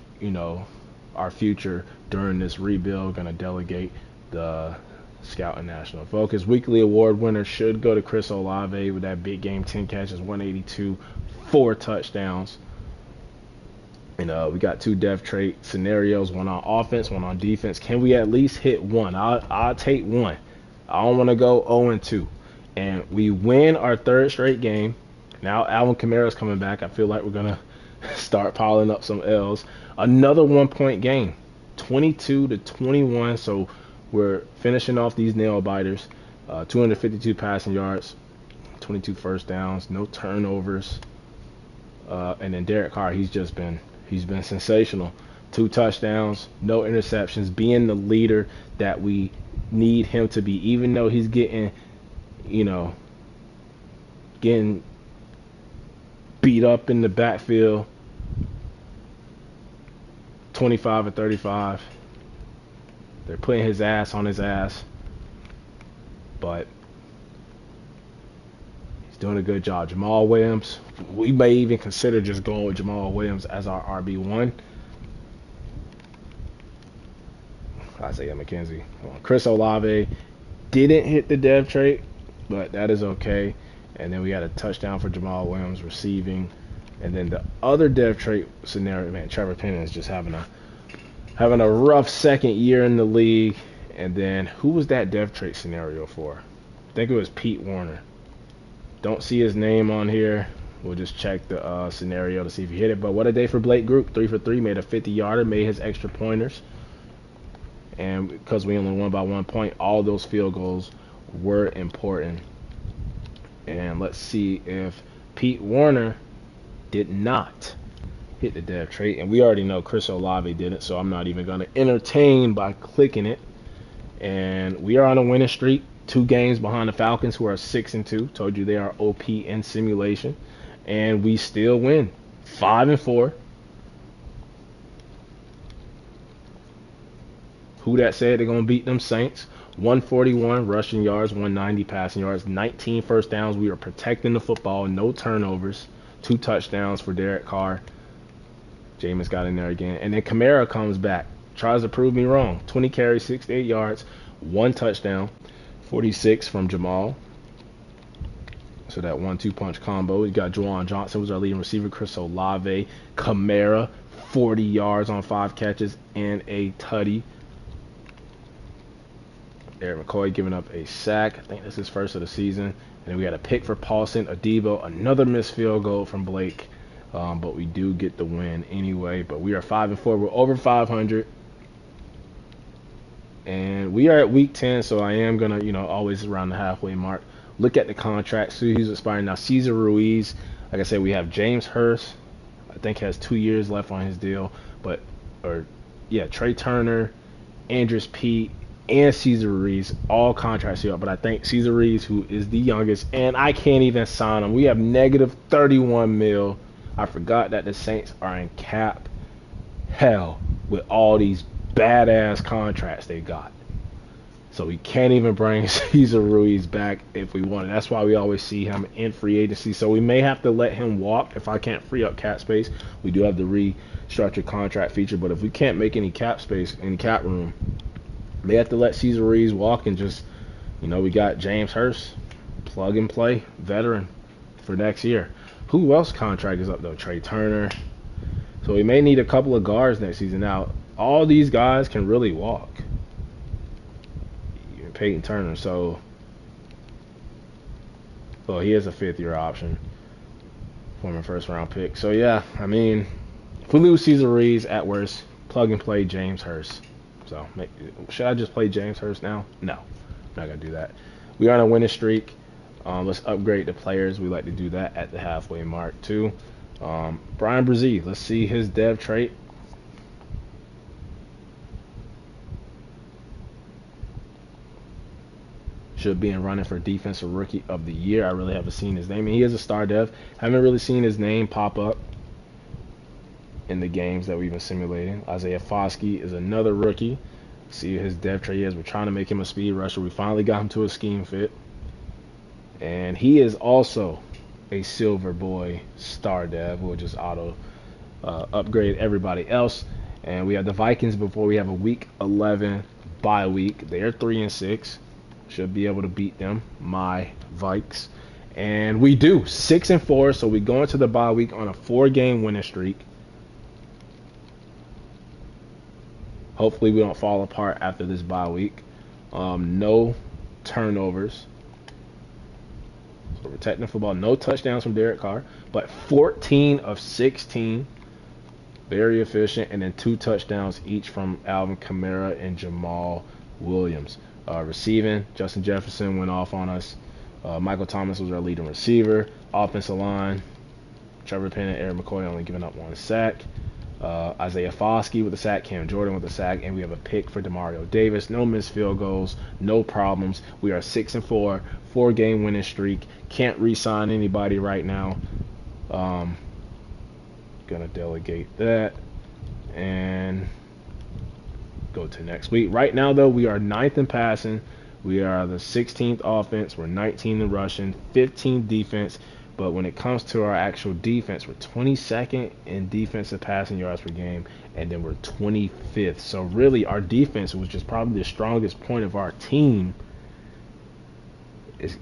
[SPEAKER 1] our future during this rebuild. Going to delegate the Scout and National Focus. Weekly award winner should go to Chris Olave with that big game, 10 catches, 182, 4 touchdowns. And we got 2 dev trait scenarios, 1 on offense, 1 on defense. Can we at least hit 1? I'll take 1. I don't want to go 0-2. And we win our 3rd straight game. Now Alvin Kamara's coming back. I feel like we're going to start piling up some L's. Another 1-point game, 22-21. So we're finishing off these nail biters. 252 passing yards, 22 first downs, no turnovers. And then Derek Carr, he's been sensational. 2 touchdowns, no interceptions, being the leader that we need him to be. Even though he's getting, you know, getting beat up in the backfield, 25 or 35. They're putting his ass on his ass, but he's doing a good job. Jamal Williams, we may even consider just going with Jamal Williams as our RB1. Isaiah McKenzie. Chris Olave didn't hit the dev trait, but that is okay. And then we had a touchdown for Jamal Williams receiving. And then the other dev trait scenario, man, Trevor Penning is just having a rough second year in the league. And then who was that dev trait scenario for? I think it was Pete Warner. Don't see his name on here. We'll just check the scenario to see if he hit it. But what a day for Blake Group. 3 for 3, made a 50-yarder, made his extra pointers. And because we only won by 1 point, all those field goals were important. And let's see if Pete Warner did not hit the dev trait. And we already know Chris Olave didn't, so I'm not even going to entertain by clicking it. And we are on a winning streak. 2 games behind the Falcons, who are 6-2. Told you they are OP in simulation. And we still win. 5-4. Who that said they're going to beat them Saints? 141 rushing yards, 190 passing yards, 19 first downs. We are protecting the football, no turnovers, 2 touchdowns for Derek Carr. Jameis got in there again. And then Kamara comes back, tries to prove me wrong. 20 carries, 68 yards, 1 touchdown, 46 from Jamal. So that 1-2 punch combo. We got Juwan Johnson was our leading receiver. Chris Olave, Kamara, 40 yards on 5 catches and a tutty. Eric McCoy giving up a sack. I think this is his first of the season. And then we got a pick for Paulson, Adebo, another missed field goal from Blake. But we do get the win anyway. But we are 5-4. We're over 500. And we are at week 10, so I am going to, always around the halfway mark, look at the contracts, see who's expiring. Now, Cesar Ruiz, like I said, we have James Hurst, I think has 2 years left on his deal. Trey Turner, Andres Pete, and Cesar Ruiz, all contracts here. But I think Cesar Ruiz, who is the youngest, and I can't even sign him. We have negative 31 mil. I forgot that the Saints are in cap hell with all these badass contracts they got. So we can't even bring Cesar Ruiz back if we want it. That's why we always see him in free agency. So we may have to let him walk if I can't free up cap space. We do have the restructured contract feature, but if we can't make any cap space, any cap room, they have to let Cesar Ruiz walk and just, we got James Hurst, plug and play, veteran for next year. Who else contract is up though? Trey Turner. So we may need a couple of guards next season. Now, all these guys can really walk. Even Peyton Turner. So he has a 5th-year option. Former first-round pick. So, yeah, if we lose Cesar Ruiz, at worst, plug and play James Hurst. So, should I just play James Hurst now? No, I'm not going to do that. We are on a winning streak. Let's upgrade the players. We like to do that at the halfway mark, too. Brian Brzee, let's see his dev trait. Should be in running for Defensive Rookie of the Year. I really haven't seen his name. He is a star dev. Haven't really seen his name pop up in the games that we've been simulating. Isaiah Foskey is another rookie. See his dev trait is. We're trying to make him a speed rusher. We finally got him to a scheme fit. And he is also a Silver Boy star dev. We'll just auto upgrade everybody else. And we have the Vikings before we have a week 11 bye week. They are 3-6. Should be able to beat them, my Vikes. And we do 6-4. So we go into the bye week on a 4-game winning streak. Hopefully we don't fall apart after this bye week. No turnovers. So protecting the football. No touchdowns from Derek Carr. But 14 of 16. Very efficient. And then 2 touchdowns each from Alvin Kamara and Jamal Williams. Receiving, Justin Jefferson went off on us. Michael Thomas was our leading receiver. Offensive line, Trevor Penn and Eric McCoy only giving up 1 sack. Isaiah Foskey with a sack, Cam Jordan with a sack, and we have a pick for Demario Davis. No missed field goals, no problems. We are 6-4, 4-game winning streak. Can't re-sign anybody right now. Gonna delegate that and go to next week. Right now, though, we are 9th in passing. We are the 16th offense. We're 19th in rushing, 15th defense. But when it comes to our actual defense, we're 22nd in defensive passing yards per game, and then we're 25th. So really, our defense, which is probably the strongest point of our team, is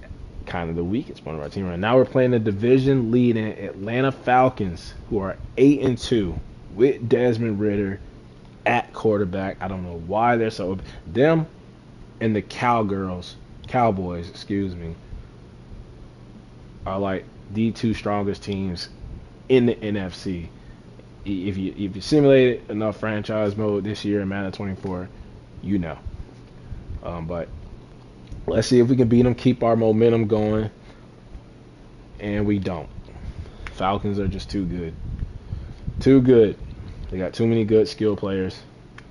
[SPEAKER 1] kind of the weakest point of our team right now. We're playing the division-leading Atlanta Falcons, who are 8-2, with Desmond Ridder at quarterback. I don't know why they're so. Them and the Cowboys, are like the 2 strongest teams in the NFC. If you simulated enough franchise mode this year in Madden 24, you know. But let's see if we can beat them, keep our momentum going, and we don't. Falcons are just too good. Too good. They got too many good skill players.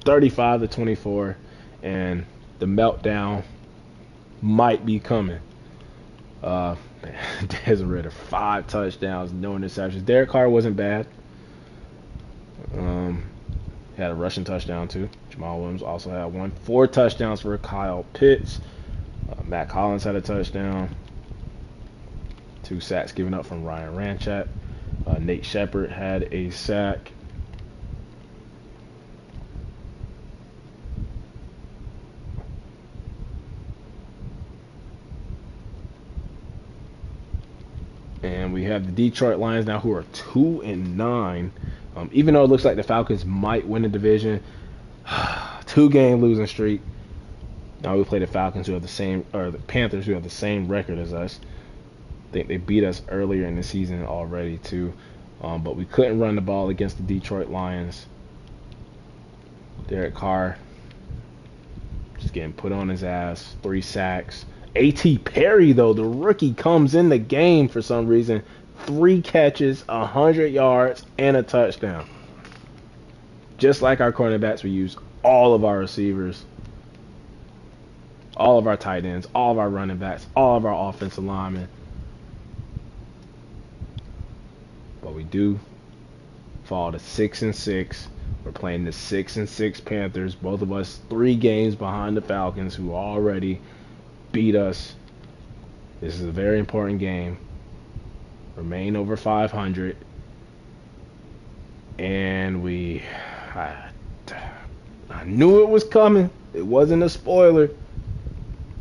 [SPEAKER 1] 35-24, and the meltdown might be coming. Desmond Ridder, 5 touchdowns, no interceptions. Derek Carr wasn't bad. Had a rushing touchdown too. Jamal Williams also had 1. 4 touchdowns for Kyle Pitts. Matt Collins had a touchdown. 2 sacks given up from Ryan Ramczyk. Nate Shepard had a sack. And we have the Detroit Lions now, who are 2-9. Even though it looks like the Falcons might win the division, 2-game losing streak. Now we play the Falcons, who have the same, or the Panthers, who have the same record as us. I think they beat us earlier in the season already too. But we couldn't run the ball against the Detroit Lions. Derek Carr just getting put on his ass. 3 sacks. A.T. Perry, though, the rookie, comes in the game for some reason. 3 catches, 100 yards, and a touchdown. Just like our cornerbacks, we use all of our receivers, all of our tight ends, all of our running backs, all of our offensive linemen. But we do fall to 6-6. We're playing the 6-6 Panthers. Both of us 3 games behind the Falcons, who already beat us. This is a very important game. Remain over 500. And I knew it was coming. It wasn't a spoiler.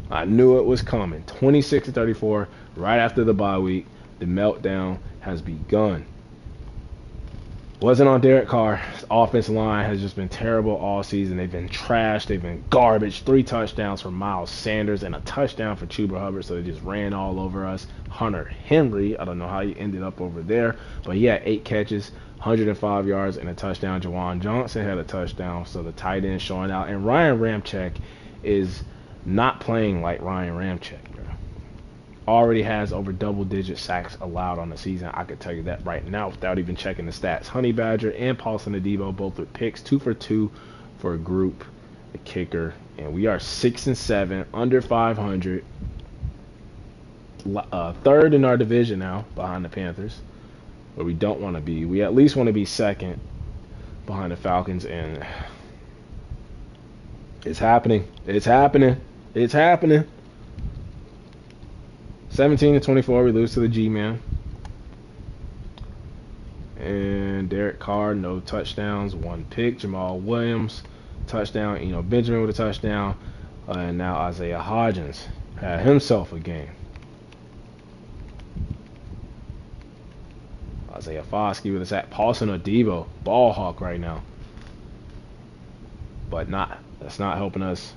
[SPEAKER 1] I knew it was coming. 26-34, right after the bye week. The meltdown has begun. Wasn't on Derek Carr. His offensive line has just been terrible all season. They've been trash. They've been garbage. 3 touchdowns for Miles Sanders and a touchdown for Chuba Hubbard. So they just ran all over us. Hunter Henry, I don't know how he ended up over there, but he had 8 catches, 105 yards, and a touchdown. Jawan Johnson had a touchdown. So the tight end showing out. And Ryan Ramczyk is not playing like Ryan Ramczyk. Already has over double-digit sacks allowed on the season. I could tell you that right now without even checking the stats. Honey Badger and Paulson Adebo both with picks, 2 for 2 for a group, the kicker. And we are 6-7, under 500. 3rd in our division now, behind the Panthers, where we don't want to be. We at least want to be 2nd behind the Falcons, and it's happening. It's happening. It's happening. 17-24, we lose to the G-Man. And Derek Carr, no touchdowns, 1 pick. Jamal Williams, touchdown. Benjamin with a touchdown. And now Isaiah Hodgins had himself a game. Isaiah Foskey with a sack. Paulson Adebo, ball hawk right now. But that's not helping us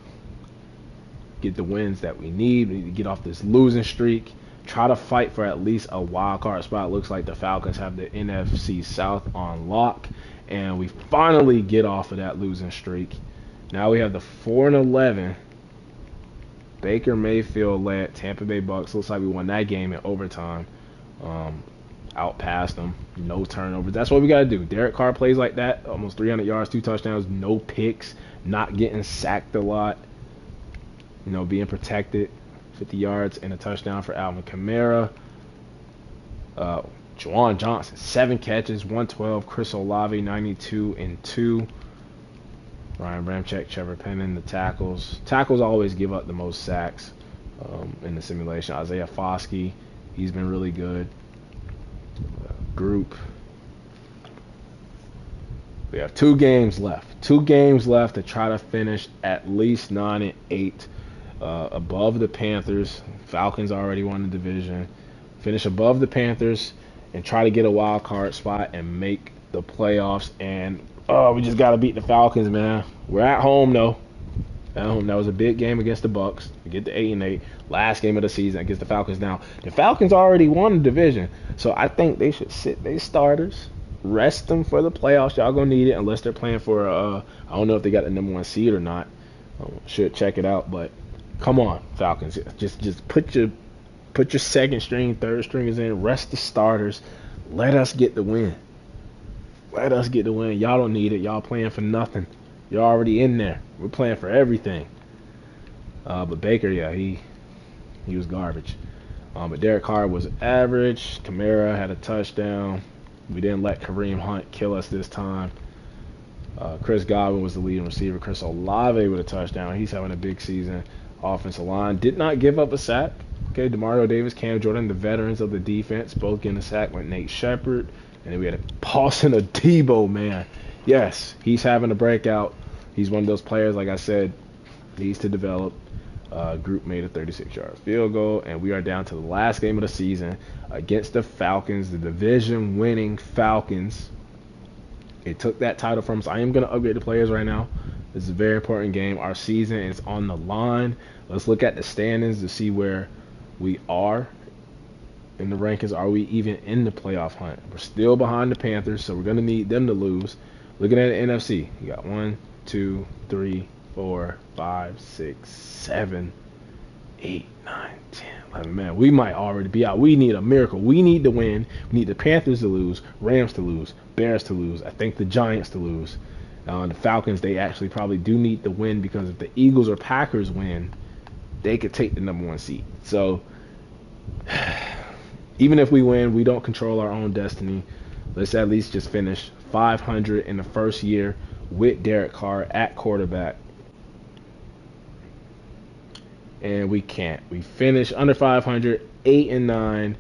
[SPEAKER 1] get the wins that we need. We need to get off this losing streak. Try to fight for at least a wild card spot. Looks like the Falcons have the NFC South on lock, and we finally get off of that losing streak. Now we have the 4-11 Baker Mayfield led Tampa Bay Bucks. Looks like we won that game in overtime. outpassed them. No turnovers. That's what we got to do. Derek Carr plays like that. Almost 300 yards, 2 touchdowns, no picks, not getting sacked a lot. Being protected. 50 yards and a touchdown for Alvin Kamara. Juwan Johnson, 7 catches, 112. Chris Olave, 92 and 2. Ryan Ramczyk, Trevor Penning, the tackles. Tackles always give up the most sacks in the simulation. Isaiah Foskey, he's been really good. Group. We have 2 games left. 2 games left to try to finish at least 9-8 above the Panthers. Falcons already won the division. Finish above the Panthers and try to get a wild card spot and make the playoffs. And we just got to beat the Falcons, man. We're at home though. At home, that was a big game against the Bucks. We get to 8-8. Last game of the season against the Falcons. Now the Falcons already won the division, so I think they should sit their starters, rest them for the playoffs. Y'all gonna need it unless they're playing for I don't know if they got the number 1 seed or not. Should check it out, but come on, Falcons. Just put your second string, third stringers in, rest the starters. Let us get the win. Let us get the win. Y'all don't need it. Y'all playing for nothing. You're already in there. We're playing for everything. But Baker, yeah, he was garbage. But Derek Carr was average. Kamara had a touchdown. We didn't let Kareem Hunt kill us this time. Chris Godwin was the leading receiver. Chris Olave with a touchdown. He's having a big season. Offensive line did not give up a sack. Okay, Demario Davis, Cam Jordan, the veterans of the defense, both getting a sack with Nate Shepard. And then we had a Paulson Adebo, man. Yes, he's having a breakout. He's one of those players, like I said, needs to develop. Group made a 36-yard field goal, and we are down to the last game of the season against the Falcons, the division-winning Falcons. It took that title from us. I am going to upgrade the players right now. This is a very important game. Our season is on the line. Let's look at the standings to see where we are in the rankings. Are we even in the playoff hunt? We're still behind the Panthers, so we're going to need them to lose. Looking at the NFC, you got 1, 2, 3, 4, 5, 6, 7, 8, 9, 10, 11. Man, we might already be out. We need a miracle. We need to win. We need the Panthers to lose, Rams to lose, Bears to lose. I think the Giants to lose. The Falcons, they actually probably do need to win because if the Eagles or Packers win, they could take the number 1 seed. So even if we win, we don't control our own destiny. Let's at least just finish 500 in the first year with Derek Carr at quarterback. And we can't. We finished under 500, 8-9,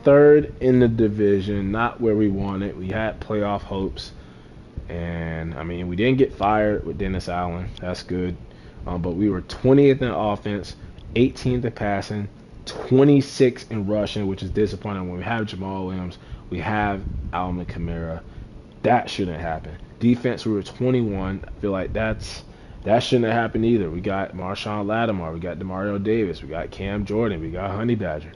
[SPEAKER 1] third in the division, not where we wanted. We had playoff hopes. And, I mean, we didn't get fired with Dennis Allen. That's good. But we were 20th in offense, 18th in passing, 26th in rushing, which is disappointing. When we have Jamal Williams, we have Alvin Kamara. That shouldn't happen. Defense, we were 21. I feel like that shouldn't have happened either. We got Marshawn Lattimore. We got Demario Davis. We got Cam Jordan. We got Honey Badger.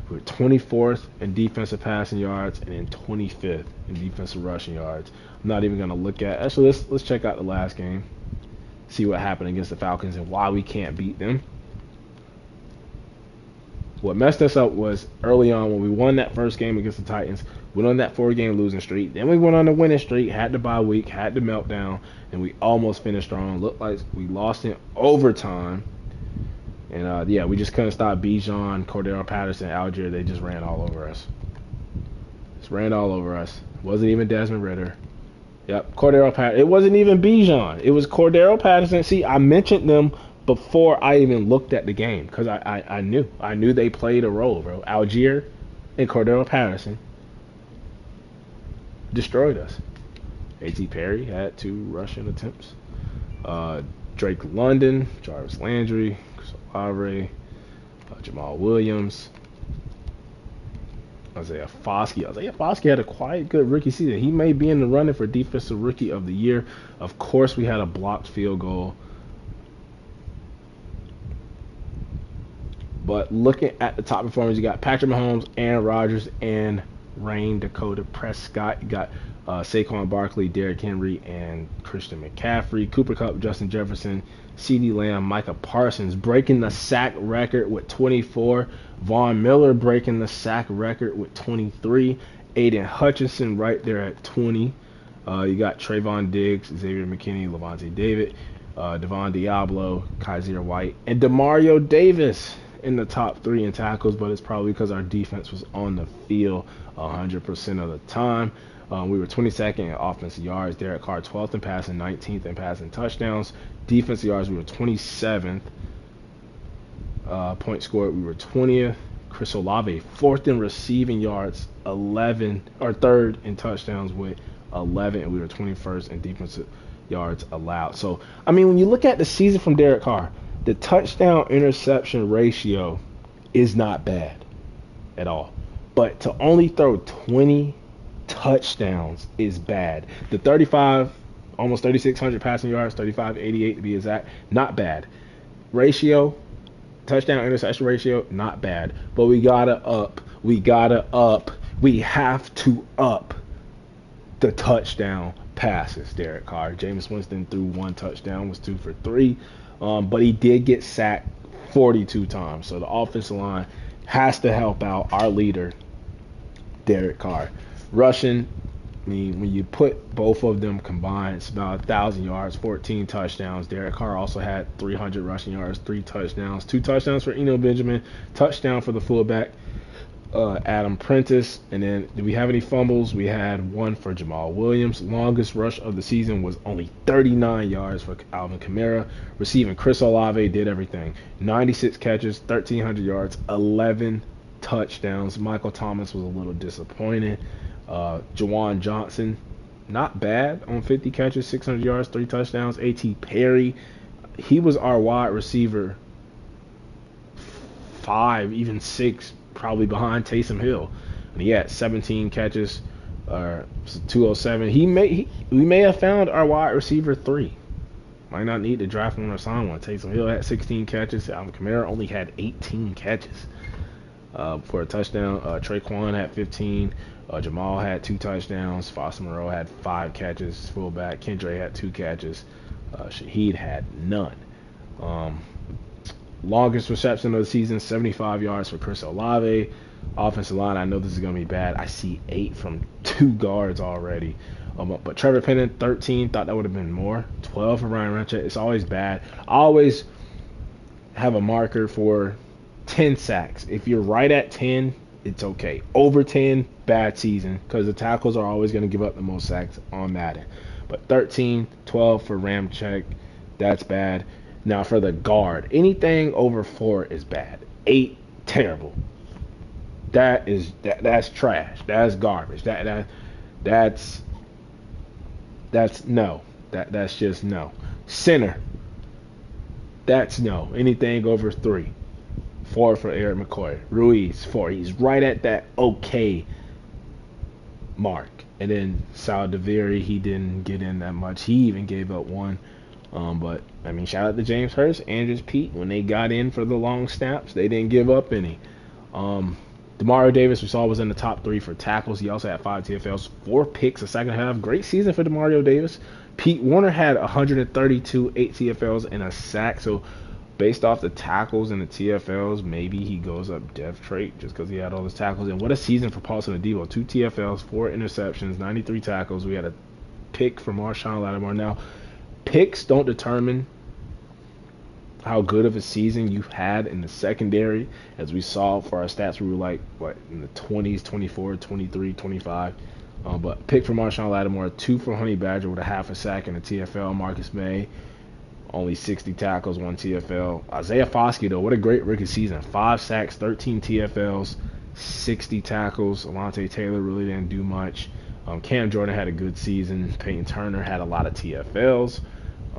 [SPEAKER 1] We were 24th in defensive passing yards and then 25th in defensive rushing yards. I'm not even going to look at. Actually, let's check out the last game. See what happened against the Falcons and why we can't beat them. What messed us up was early on when we won that first game against the Titans, went on that 4-game losing streak. Then we went on the winning streak, had the bye week, had the meltdown, and we almost finished strong. Looked like we lost in overtime. And, we just couldn't stop Bijan, Cordero Patterson, Algier. They just ran all over us. Wasn't even Desmond Ridder. Yep, Cordero Patterson. It wasn't even Bijan. It was Cordero Patterson. See, I mentioned them before I even looked at the game because I knew they played a role, bro. Algier and Cordero Patterson destroyed us. A.T. Perry had 2 rushing attempts. Drake London, Jarvis Landry, Chris Olave, Jamal Williams, Isaiah Foskey. Isaiah Foskey had a quite good rookie season. He may be in the running for Defensive Rookie of the Year. Of course, we had a blocked field goal. But looking at the top performers, you got Patrick Mahomes, Aaron Rodgers, and Dakota Prescott. You got Saquon Barkley, Derrick Henry, and Christian McCaffrey. Cooper Kupp, Justin Jefferson, CeeDee Lamb, Micah Parsons breaking the sack record with 24. Von Miller breaking the sack record with 23. Aiden Hutchinson right there at 20. You got Trayvon Diggs, Xavier McKinney, Levante David, Devon Diablo, Kaiser White, and Demario Davis in the top 3 in tackles, but it's probably because our defense was on the field 100% of the time. We were 22nd in offensive yards. Derek Carr 12th in passing, 19th in passing touchdowns. Defensive yards, we were 27th. Points scored, we were 20th. Chris Olave 4th in receiving yards, 3rd in touchdowns with 11, and we were 21st in defensive yards allowed. So, I mean, when you look at the season from Derek Carr, the touchdown interception ratio is not bad at all. But to only throw 20 touchdowns is bad. The 35, almost 3,600 passing yards, 3,588 to be exact, not bad. Ratio, touchdown interception ratio, not bad. But we have to up the touchdown passes. Derek Carr, Jameis Winston threw 1 touchdown, was 2 for 3, but he did get sacked 42 times. So the offensive line has to help out our leader, Derek Carr. Rushing, I mean, when you put both of them combined, it's about 1,000 yards, 14 touchdowns. Derek Carr also had 300 rushing yards, 3 touchdowns, 2 touchdowns for Eno Benjamin, touchdown for the fullback, Adam Prentice. And then, did we have any fumbles? We had 1 for Jamal Williams. Longest rush of the season was only 39 yards for Alvin Kamara. Receiving, Chris Olave did everything. 96 catches, 1,300 yards, 11 touchdowns. Michael Thomas was a little disappointed. Jawan Johnson, not bad on 50 catches, 600 yards, 3 touchdowns. A.T. Perry, he was our wide receiver 5, even 6, probably behind Taysom Hill. And he had 17 catches, 207. We may have found our wide receiver 3. Might not need to draft one or sign one. Taysom Hill had 16 catches. Alvin Kamara only had 18 catches for a touchdown. Traquan had 15. Jamal had 2 touchdowns. Foster Moreau had 5 catches. Fullback Kendra had 2 catches. Shaheed had none. Longest reception of the season, 75 yards for Chris Olave. Offensive line, I know this is going to be bad. I see 8 from 2 guards already. But Trevor Penning, 13. Thought that would have been more. 12 for Ryan Ramczyk. It's always bad. I always have a marker for 10 sacks. If you're right at 10, it's okay. Over 10, bad season, because the tackles are always going to give up the most sacks on Madden. But 13, 12 for Ramczyk, that's bad. Now for the guard, anything over 4 is bad. 8, terrible. That's trash. That's garbage. That's no. That's just no. Center, that's no. Anything over 3. 4 for Eric McCoy. Ruiz, 4. He's right at that okay mark. And then Sal DeVere, he didn't get in that much. He even gave up 1. But, I mean, shout out to James Hurst, Andrews Pete. When they got in for the long snaps, they didn't give up any. Demario Davis, we saw, was in the top 3 for tackles. He also had 5 TFLs, 4 picks the second half. Great season for Demario Davis. Pete Warner had 132, 8 TFLs, and a sack. So, based off the tackles and the TFLs, maybe he goes up depth trait just because he had all those tackles. And what a season for Paulson Adebo. 2 TFLs, 4 interceptions, 93 tackles. We had a pick from Marshawn Lattimore. Now, picks don't determine how good of a season you've had in the secondary. As we saw for our stats, we were like, in the 20s, 24, 23, 25. But pick from Marshawn Lattimore, 2 for Honey Badger with a half a sack and a TFL. Marcus May, only 60 tackles, 1 TFL. Isaiah Foskey, though, what a great rookie season. 5 sacks, 13 TFLs, 60 tackles. Alontae Taylor really didn't do much. Cam Jordan had a good season. Peyton Turner had a lot of TFLs.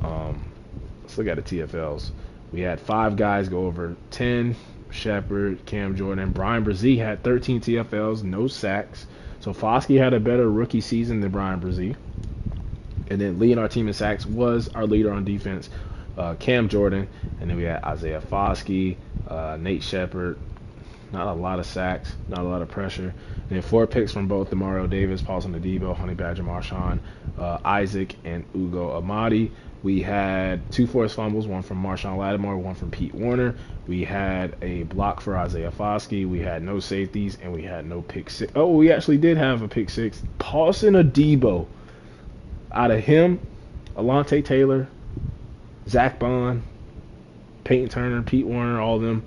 [SPEAKER 1] Let's look at the TFLs. We had 5 guys go over 10. Shepard, Cam Jordan. Brian Brzee had 13 TFLs, no sacks. So Foskey had a better rookie season than Brian Brzee. And then leading our team in sacks was our leader on defense, Cam Jordan. And then we had Isaiah Foskey, Nate Shepard, Not a lot of sacks, not a lot of pressure. And then 4 picks from both Demario Davis, Paulson Adebo, Honey Badger Marshawn, Isaac, and Ugo Amadi. We had 2 forced fumbles, one from Marshawn Lattimore, one from Pete Warner. We had a block for Isaiah Foskey. We had no safeties, and we had no pick six. Oh, we actually did have a pick 6. Paulson Adebo. Out of him, Alontae Taylor, Zach Bond, Peyton Turner, Pete Warner, all of them.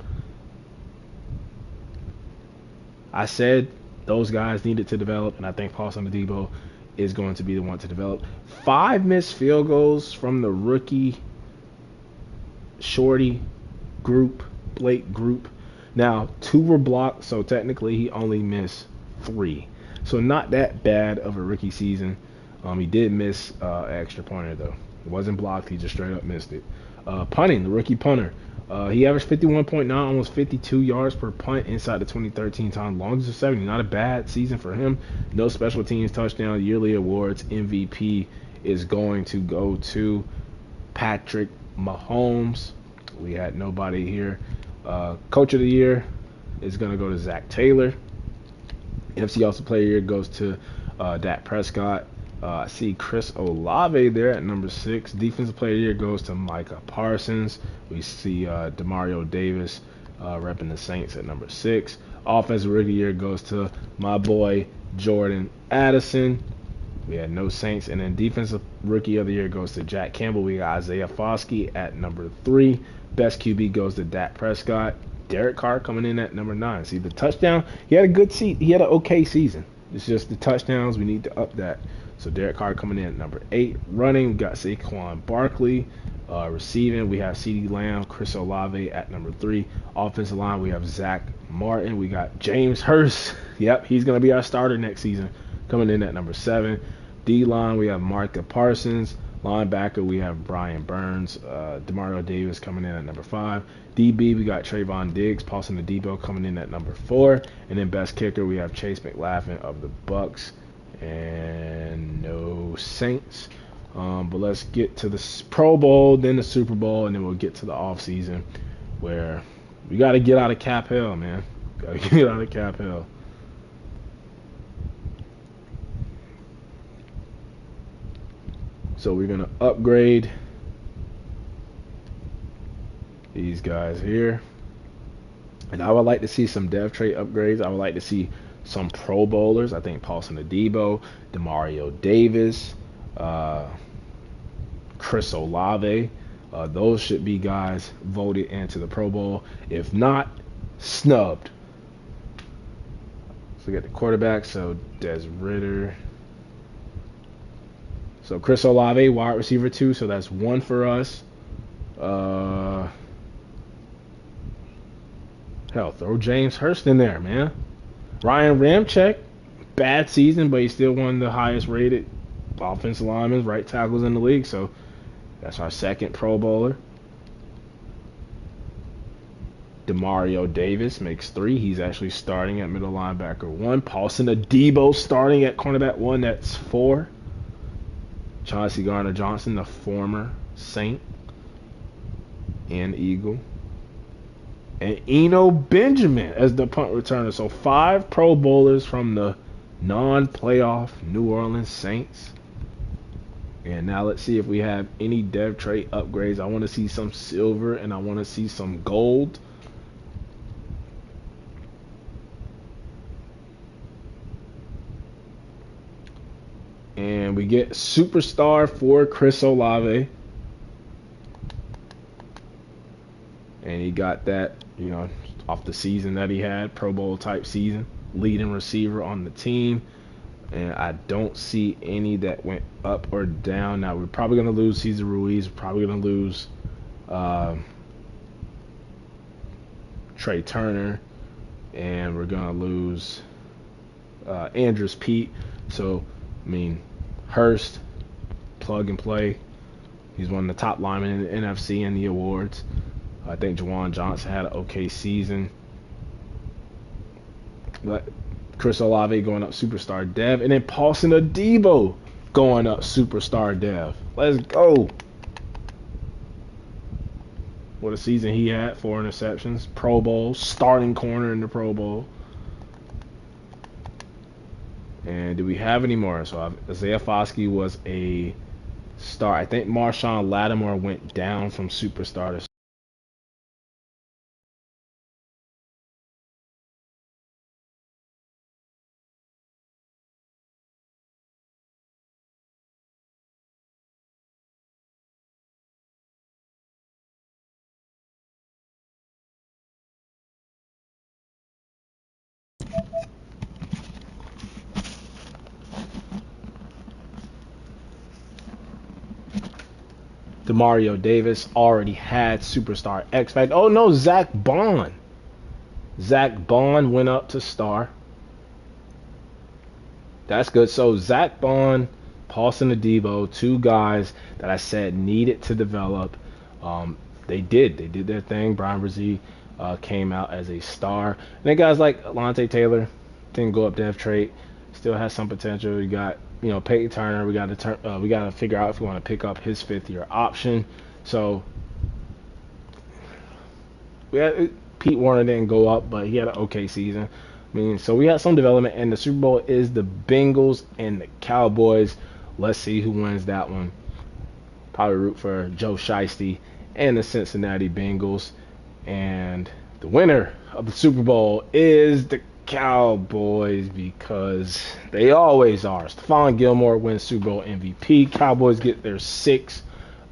[SPEAKER 1] I said those guys needed to develop, and I think Paulson Adebo is going to be the one to develop. 5 missed field goals from the rookie Shorty group, Blake group. Now, 2 were blocked, so technically he only missed 3. So not that bad of a rookie season. He did miss an extra pointer, though. It wasn't blocked. He just straight up missed it. Punting, the rookie punter. He averaged 51.9, almost 52 yards per punt inside the 2013 time. Longest of 70. Not a bad season for him. No special teams touchdown. Yearly awards. MVP is going to go to Patrick Mahomes. We had nobody here. Coach of the year is going to go to Zach Taylor. NFC Offensive Player of the Year goes to Dak Prescott. I see Chris Olave there at number 6. Defensive Player of the Year goes to Micah Parsons. We see Demario Davis repping the Saints at number 6. Offensive Rookie of the Year goes to my boy Jordan Addison. We had no Saints. And then Defensive Rookie of the Year goes to Jack Campbell. We got Isaiah Foskey at number 3. Best QB goes to Dak Prescott. Derek Carr coming in at number 9. See the touchdown? He had a good season. He had an okay season. It's just the touchdowns. We need to up that. So Derek Carr coming in at number 8. Running, we got Saquon Barkley. Receiving, we have CeeDee Lamb, Chris Olave at number 3. Offensive line, we have Zach Martin. We got James Hurst. Yep, he's going to be our starter next season. Coming in at number 7. D-line, we have Micah Parsons. Linebacker, we have Brian Burns. Demario Davis coming in at number 5. DB, we got Trayvon Diggs. Paulson Adebo coming in at number 4. And then best kicker, we have Chase McLaughlin of the Bucks. And no Saints. But let's get to the Pro Bowl, then the Super Bowl, and then we'll get to the off season where we got to get out of cap hell, man. Got to get out of cap hell. So we're going to upgrade these guys here. And I would like to see some dev trait upgrades. I would like to see some Pro Bowlers. I think Paulson Adebo, Demario Davis, Chris Olave. Those should be guys voted into the Pro Bowl. If not, snubbed. So we got the quarterback. So Des Ridder. So Chris Olave, wide receiver 2. So that's 1 for us. Hell, throw James Hurst in there, man. Ryan Ramczyk, bad season, but he's still one of the highest rated offensive linemen, right tackles in the league. So that's our 2nd Pro Bowler. Demario Davis makes 3. He's actually starting at middle linebacker 1. Paulson Adebo starting at cornerback 1. That's 4. Chauncey Gardner-Johnson, the former Saint and Eagle. And Eno Benjamin as the punt returner. So 5 Pro Bowlers from the non-playoff New Orleans Saints. And now let's see if we have any dev trait upgrades. I want to see some silver and I want to see some gold. And we get superstar for Chris Olave. And he got that, off the season that he had, Pro Bowl type season, leading receiver on the team. And I don't see any that went up or down. Now, we're probably going to lose Cesar Ruiz. We're probably going to lose Trey Turner. And we're going to lose Andrus Pete. So, Hurst, plug and play. He's one of the top linemen in the NFC in the awards. I think Juwan Johnson had an okay season. But Chris Olave going up superstar dev. And then Paulson Adebo going up superstar dev. Let's go. What a season he had. 4 interceptions. Pro Bowl. Starting corner in the Pro Bowl. And do we have any more? So Isaiah Foskey was a star. I think Marshawn Lattimore went down from superstar to Demario Davis already had superstar X Factor. Oh no, Zach Bond. Zach Bond went up to star. That's good. So Zach Bond, Paulson Adebo, 2 guys that I said needed to develop. They did. They did their thing. Brian Brzee came out as a star. And then guys like Alontae Taylor didn't go up dev trait. Still has some potential. You got Peyton Turner. We got to figure out if we want to pick up his 5th-year option. So Pete Warner didn't go up, but he had an okay season. I mean, so we had some development, and the Super Bowl is the Bengals and the Cowboys. Let's see who wins that one. Probably root for Joe Shiesty and the Cincinnati Bengals. And the winner of the Super Bowl is the Cowboys because they always are. Stephon Gilmore wins Super Bowl MVP. Cowboys get their 6th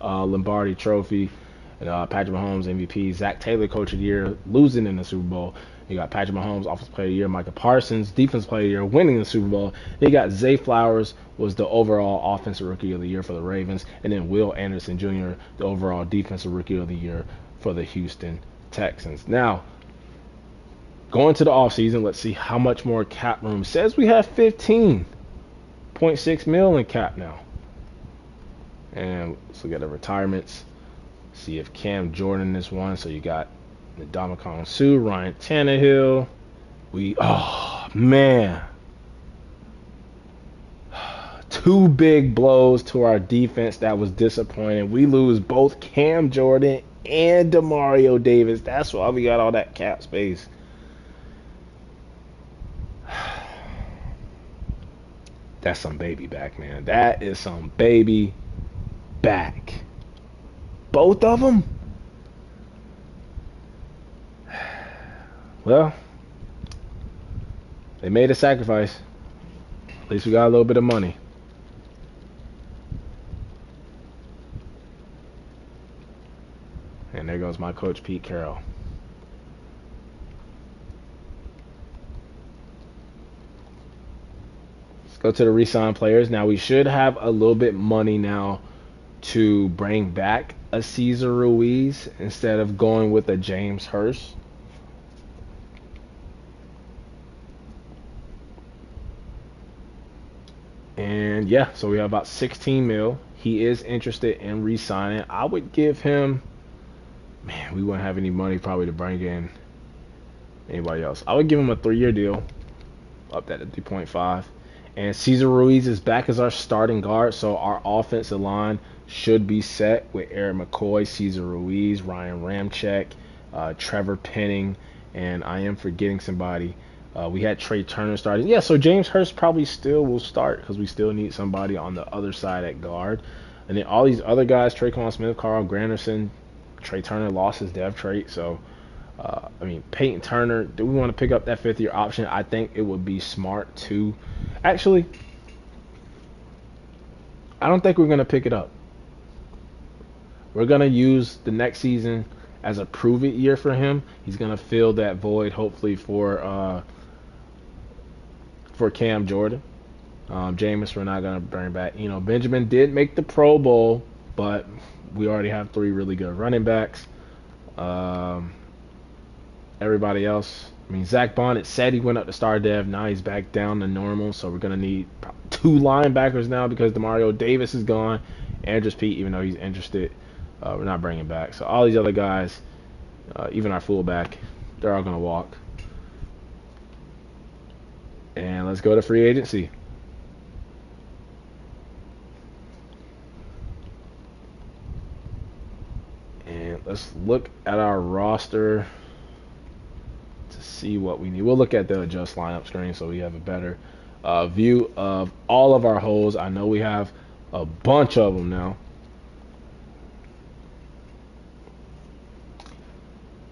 [SPEAKER 1] Lombardi Trophy. And Patrick Mahomes MVP. Zach Taylor Coach of the Year losing in the Super Bowl. You got Patrick Mahomes Offensive Player of the Year. Micah Parsons Defensive Player of the Year winning the Super Bowl. You got Zay Flowers was the overall Offensive Rookie of the Year for the Ravens. And then Will Anderson Jr. the overall Defensive Rookie of the Year for the Houston Texans. Now, going to the offseason, let's see how much more cap room. It says we have 15.6 mil in cap now. And let's look at the retirements. See if Cam Jordan is one. So you got Ndamukong Suh, Ryan Tannehill. Oh man, 2 big blows to our defense that was disappointing. We lose both Cam Jordan and Demario Davis. That's why we got all that cap space. That's some baby back, man. That is some baby back. Both of them? Well, they made a sacrifice. At least we got a little bit of money. And there goes my coach, Pete Carroll. Let's go to the re-sign players. Now, we should have a little bit money now to bring back a Cesar Ruiz instead of going with a James Hurst. And yeah, so we have about 16 mil. He is interested in re-signing. I would give him, man, we wouldn't have any money probably to bring in anybody else. I would give him a 3-year deal, up that to 3.5. And Cesar Ruiz is back as our starting guard, so our offensive line should be set with Eric McCoy, Cesar Ruiz, Ryan Ramczyk, Trevor Penning, and I am forgetting somebody. We had Trey Turner starting. Yeah, so James Hurst probably still will start because we still need somebody on the other side at guard. And then all these other guys, Traquan Smith, Carl Granderson, Trey Turner lost his dev trait. So, Peyton Turner, do we want to pick up that 5th-year option? I think it would be smart to. Actually, I don't think we're going to pick it up. We're going to use the next season as a prove-it year for him. He's going to fill that void, hopefully, for Cam Jordan. Jameis, we're not going to bring back. Benjamin did make the Pro Bowl, but we already have 3 really good running backs. Everybody else, Zach Bond, it said he went up to star dev. Now he's back down to normal, so we're going to need 2 linebackers now because Demario Davis is gone. Andrews Pete, even though he's interested, we're not bringing back. So all these other guys, even our fullback, they're all going to walk. And let's go to free agency. And And let's look at our roster to see what we need. We'll look at the adjust lineup screen so we have a better view of all of our holes. I know we have a bunch of them now.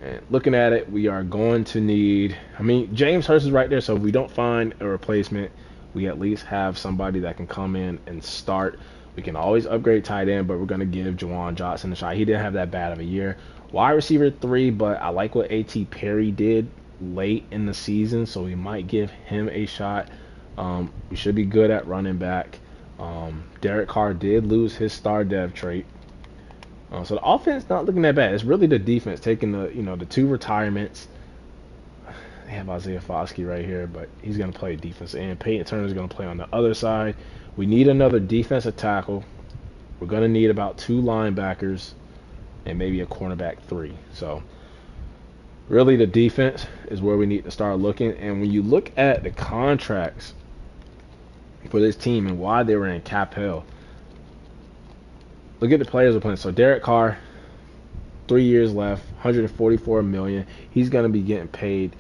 [SPEAKER 1] And looking at it, we are going to need, I mean, James Hurst is right there, so if we don't find a replacement, we at least have somebody that can come in and start. We can always upgrade tight end, but we're going to give Juwan Johnson a shot. He didn't have that bad of a year. Wide receiver 3, but I like what A.T. Perry did late in the season, so we might give him a shot. We should be good at running back. Derek Carr did lose his star dev trait. So the offense not looking that bad. It's really the defense taking the 2 retirements. They have Isaiah Foskey right here, but he's going to play defense, and Peyton Turner is going to play on the other side. We need another defensive tackle. We're going to need about 2 linebackers and maybe a cornerback 3. So really the defense is where we need to start looking. And when you look at the contracts for this team and why they were in cap hell, look at the players we're playing. So Derek Carr, 3 years left, $144 million. He's going to be getting paid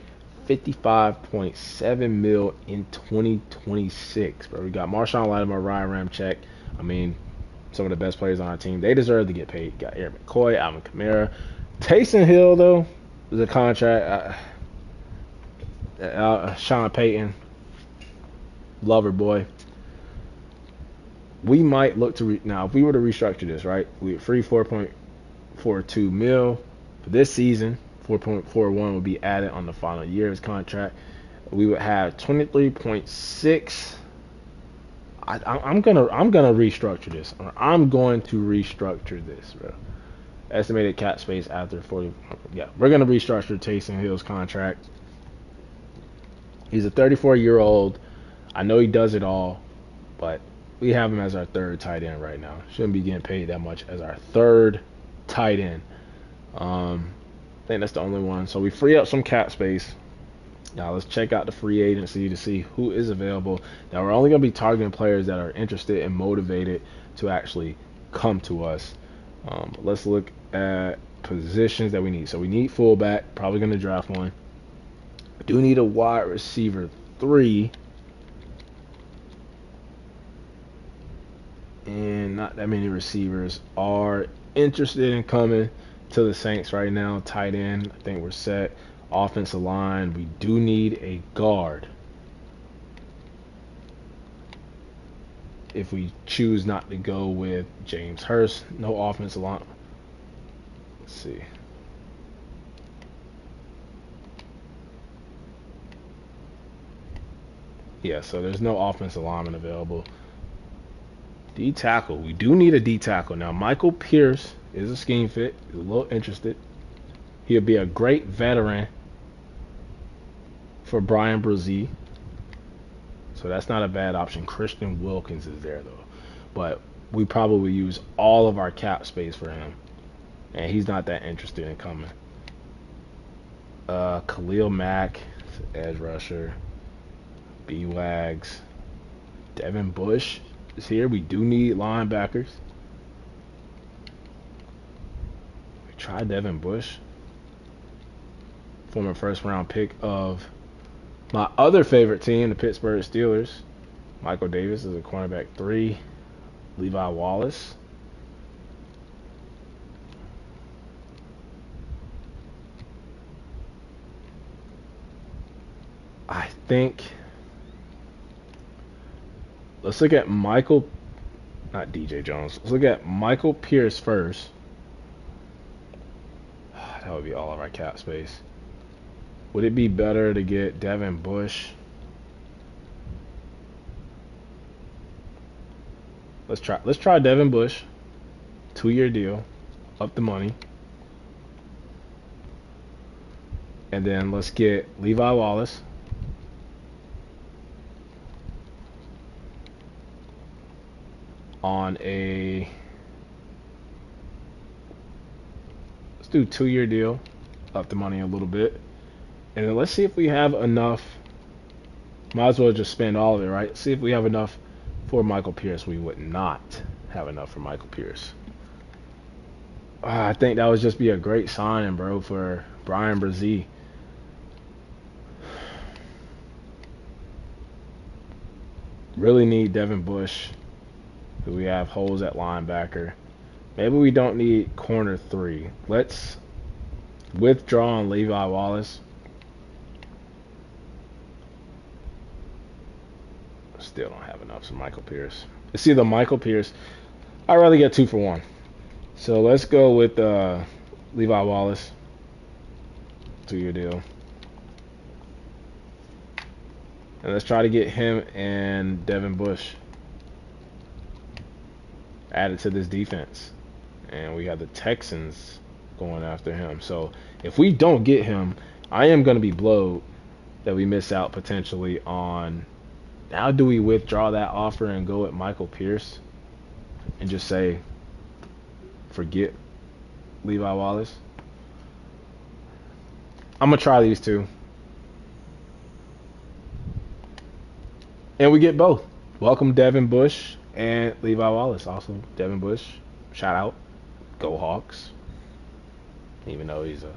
[SPEAKER 1] $55.7 million in 2026. But we got Marshawn Lattimore, Ryan Ramczyk. I mean, some of the best players on our team. They deserve to get paid. Got Eric McCoy, Alvin Kamara. Taysom Hill, though, is a contract. Sean Payton, lover boy. We might look to now if we were to restructure this, right? We would free 4.42 mil for this season. 4.41 would be added on the final year of his contract. We would have 23.6. I'm gonna restructure this. I'm going to restructure this, bro. Estimated cap space after 40. Yeah, we're gonna restructure Taysom Hill's contract. He's a 34-year-old. I know he does it all, but we have him as our 3rd tight end right now. Shouldn't be getting paid that much as our 3rd tight end. I think that's the only one. So we free up some cap space. Now let's check out the free agency to see who is available. Now we're only going to be targeting players that are interested and motivated to actually come to us. Let's look at positions that we need. So we need fullback. Probably going to draft one. We do need a wide receiver 3. And not that many receivers are interested in coming to the Saints right now. Tight end, I think we're set. Offensive line, we do need a guard. If we choose not to go with James Hurst, no offensive line. Let's see. Yeah, so there's no offensive lineman available. D tackle. We do need a D tackle. Now, Michael Pierce is a scheme fit. He's a little interested. He'll be a great veteran for Brian Brzee. So that's not a bad option. Christian Wilkins is there, though. But we probably use all of our cap space for him. And he's not that interested in coming. Khalil Mack, edge rusher. B-Wags. Devin Bush is here. We do need linebackers. We tried Devin Bush, former 1st-round pick of my other favorite team, the Pittsburgh Steelers. Michael Davis is a cornerback 3. Levi Wallace. I think let's look at Michael, not DJ Jones. Let's look at Michael Pierce first. That would be all of our cap space. Would it be better to get Devin Bush? Let's try Devin Bush. 2-year deal. Up the money. And then let's get Levi Wallace. On a, let's do 2-year deal, up the money a little bit, and then let's see if we have enough. Might as well just spend all of it, right? See if we have enough for Michael Pierce. We would not have enough for Michael Pierce. I think that would just be a great signing, bro, for Brian Brzee. Really need Devin Bush. We have holes at linebacker. Maybe we don't need corner 3. Let's withdraw on Levi Wallace. Still don't have enough for Michael Pierce. It's either Michael Pierce. I'd rather get 2 for 1. So let's go with Levi Wallace. 2-year deal. And let's try to get him and Devin Bush added to this defense. And we have the Texans going after him. So if we don't get him, I am going to be blowed that we miss out potentially on. Now do we withdraw that offer and go with Michael Pierce and just say forget Levi Wallace? I'm going to try these 2. And we get both. Welcome Devin Bush and Levi Wallace. Also, Devin Bush, shout out. Go Hawks. Even though he's a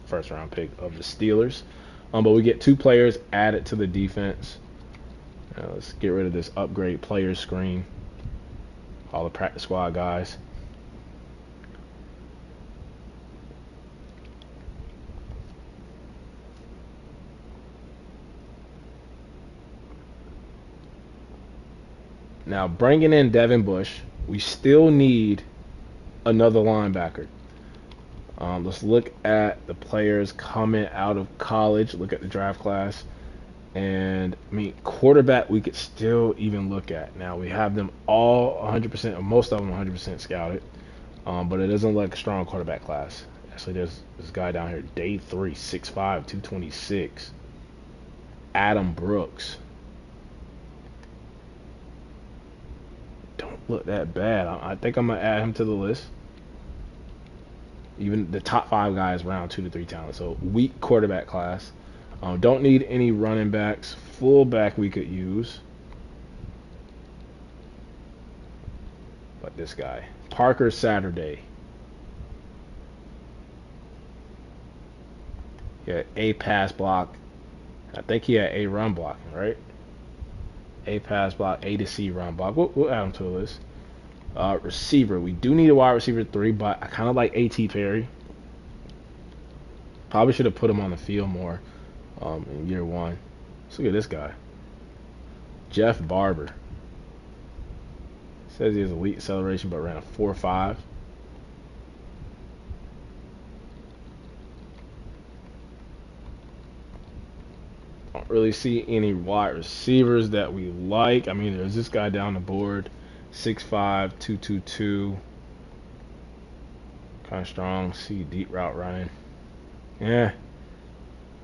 [SPEAKER 1] first-round pick of the Steelers. But we get 2 players added to the defense. Let's get rid of this upgrade player screen. All the practice squad guys. Now, bringing in Devin Bush, we still need another linebacker. Let's look at the players coming out of college. Look at the draft class. And, I mean, quarterback we could still even look at. Now, we have them all 100%, or most of them 100% scouted. But it doesn't look like a strong quarterback class. Actually, there's this guy down here, day 3, 6'5", 226. Adam Brooks. Don't look that bad. I think I'm going to add him to the list. Even the top 5 guys round 2 to 3 talent. So weak quarterback class. Don't need any running backs. Fullback we could use. But this guy, Parker Saturday. He had A pass block. I think he had A run blocking, right? A pass block, A to C run block. We'll add him to the list. Receiver. We do need a wide receiver 3, but I kind of like A.T. Perry. Probably should have put him on the field more in year 1. Let's look at this guy. Jeff Barber. Says he has elite acceleration, but ran a 4.5. Don't really see any wide receivers that we like. I mean, there's this guy down the board. 6'5", 222. Kind of strong. See deep route running. Yeah.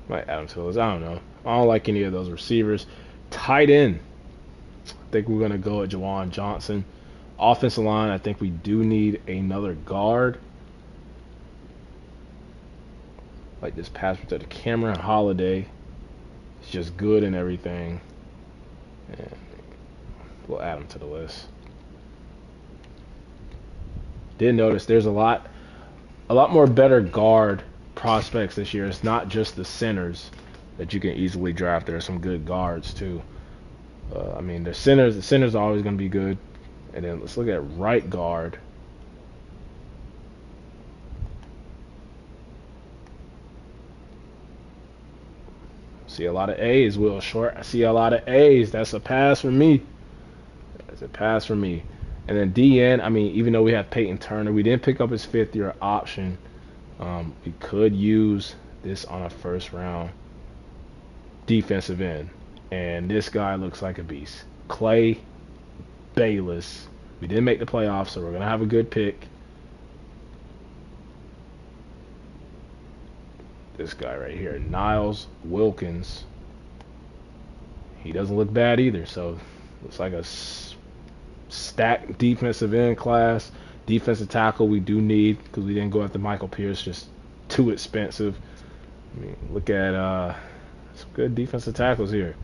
[SPEAKER 1] Might add him to those. I don't know. I don't like any of those receivers. Tight end. I think we're going to go at Jawan Johnson. Offensive line, I think we do need another guard. Like this pass to the Cameron Holiday. It's just good and everything. And we'll add him to the list. Did notice there's a lot more better guard prospects this year. It's not just the centers that you can easily draft. There are some good guards too. I mean, the centers are always going to be good. And then let's look at right guard. See a lot of A's, Will Short. I see a lot of A's. That's a pass for me. That's a pass for me. And then DN, I mean, even though we have Peyton Turner, we didn't pick up his 5th-year option. We could use this on a first-round defensive end. And this guy looks like a beast. Clay Bayless. We didn't make the playoffs, so we're going to have a good pick. This guy right here, Niles Wilkins. He doesn't look bad either, so looks like a stacked defensive end class. Defensive tackle we do need because we didn't go after Michael Pierce, just too expensive. I mean, look at some good defensive tackles here.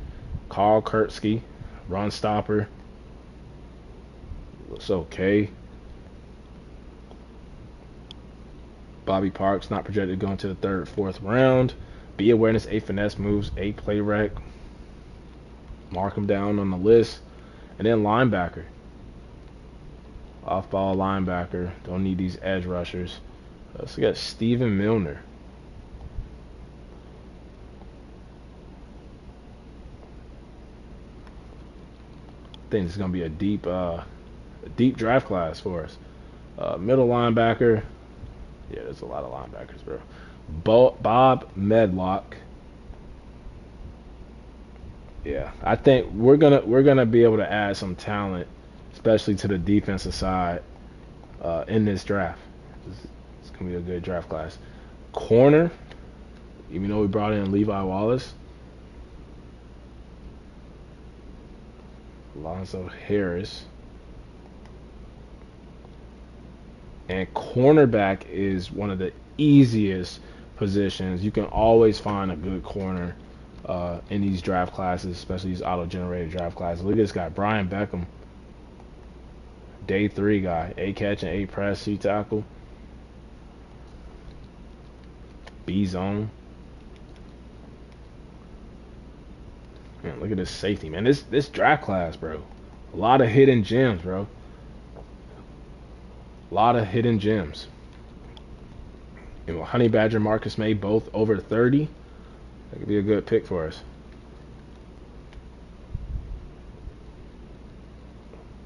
[SPEAKER 1] Carl Kurtzky, run stopper. Looks okay. Bobby Parks not projected to go into the third, fourth round. B awareness, A finesse moves, A play rec. Mark him down on the list. And then linebacker. Off ball linebacker. Don't need these edge rushers. So we got Steven Milner. I think it's going to be a deep draft class for us. Middle linebacker. Yeah, there's a lot of linebackers, bro. Bob Medlock. Yeah, I think we're gonna be able to add some talent, especially to the defensive side, in this draft. It's gonna be a good draft class. Corner, even though we brought in Levi Wallace, Alonzo Harris, and cornerback is one of the easiest positions. You can always find a good corner in these draft classes, especially these auto-generated draft classes. Look at this guy, Brian Beckham. Day 3 guy. A catch and A press, C tackle. B zone. Man, look at this safety, man. This draft class, bro. A lot of hidden gems, bro. A lot of hidden gems. You know, Honey Badger, Marcus May, both over 30. That could be a good pick for us.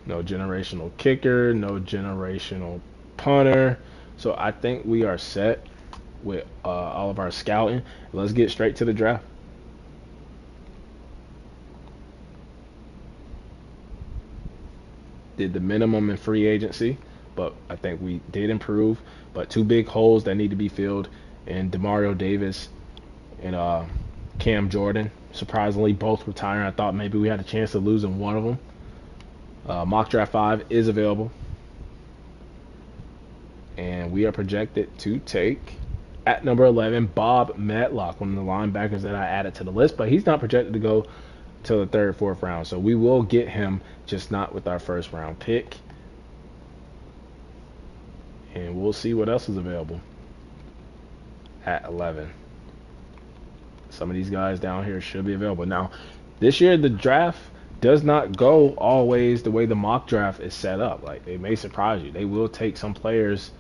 [SPEAKER 1] No generational kicker, no generational punter. So I think we are set with all of our scouting. Let's get straight to the draft. Did the minimum in free agency, but I think we did improve. But 2 big holes that need to be filled in Demario Davis and Cam Jordan. Surprisingly, both retiring. I thought maybe we had a chance of losing one of them. Mock Draft 5 is available. And we are projected to take, at number 11, Bob Medlock, one of the linebackers that I added to the list. But he's not projected to go till the third, fourth round. So we will get him, just not with our first round pick. And we'll see what else is available at 11. Some of these guys down here should be available. Now, this year the draft does not go always the way the mock draft is set up. Like, they may surprise you. They will take some players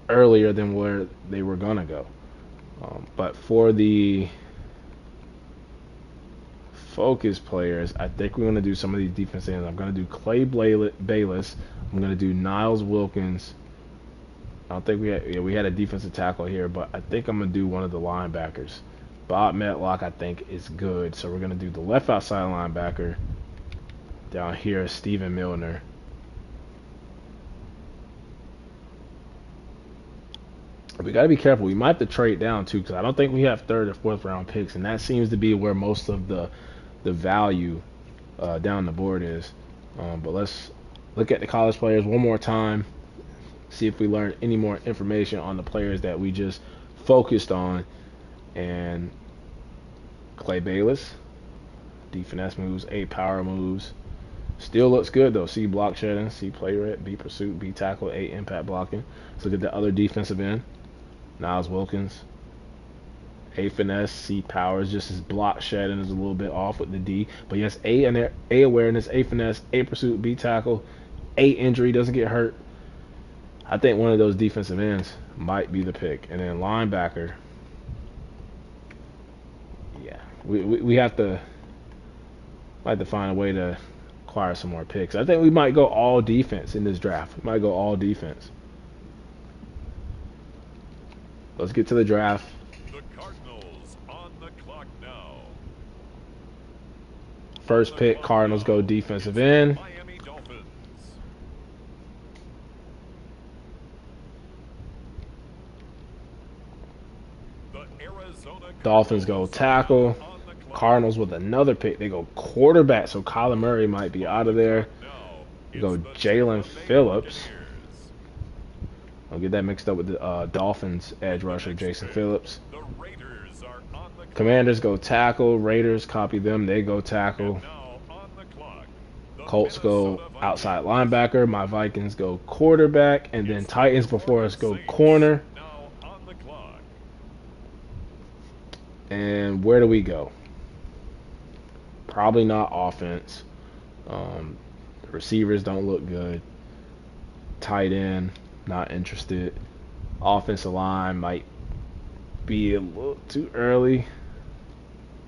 [SPEAKER 1] earlier than where they were going to go. But for the focus players, I think we're going to do some of these defense ends. I'm going to do Clay Bayless. I'm going to do Niles Wilkins. I don't think we had a defensive tackle here, but I think I'm going to do one of the linebackers. Bob Medlock, I think, is good. So we're going to do the left outside linebacker. Down here, Steven Milner. We got to be careful. We might have to trade down, too, because I don't think we have third or fourth round picks, and that seems to be where most of the value down the board is. But let's look at the college players one more time, see if we learn any more information on the players that we just focused on. And Clay Bayless, D finesse moves, A power moves. Still looks good though. C block shedding, C play rate, B pursuit, B tackle, A impact blocking. Let's look at the other defensive end. Niles Wilkins, A finesse, C powers. Just his block shedding is a little bit off with the D. But yes, A awareness, A finesse, A pursuit, B tackle, A injury, doesn't get hurt. I think one of those defensive ends might be the pick. And then linebacker. We have to find a way to acquire some more picks. I think we might go all defense in this draft. We might go all defense. Let's get to the draft.
[SPEAKER 2] The Cardinals on the clock now.
[SPEAKER 1] First pick, Cardinals go defensive end.
[SPEAKER 2] Miami Dolphins. The Arizona
[SPEAKER 1] Dolphins go tackle. Cardinals with another pick. They go quarterback, so Kyler Murray might be out of there. We go Jalen Phillips. I'll get that mixed up with the Dolphins edge rusher, Jason Phillips. Commanders go tackle. Raiders copy them. They go tackle. Colts go outside linebacker. My Vikings go quarterback. And then Titans before us go corner. And where do we go? Probably not offense. The receivers don't look good. Tight end, not interested. Offensive line might be a little too early.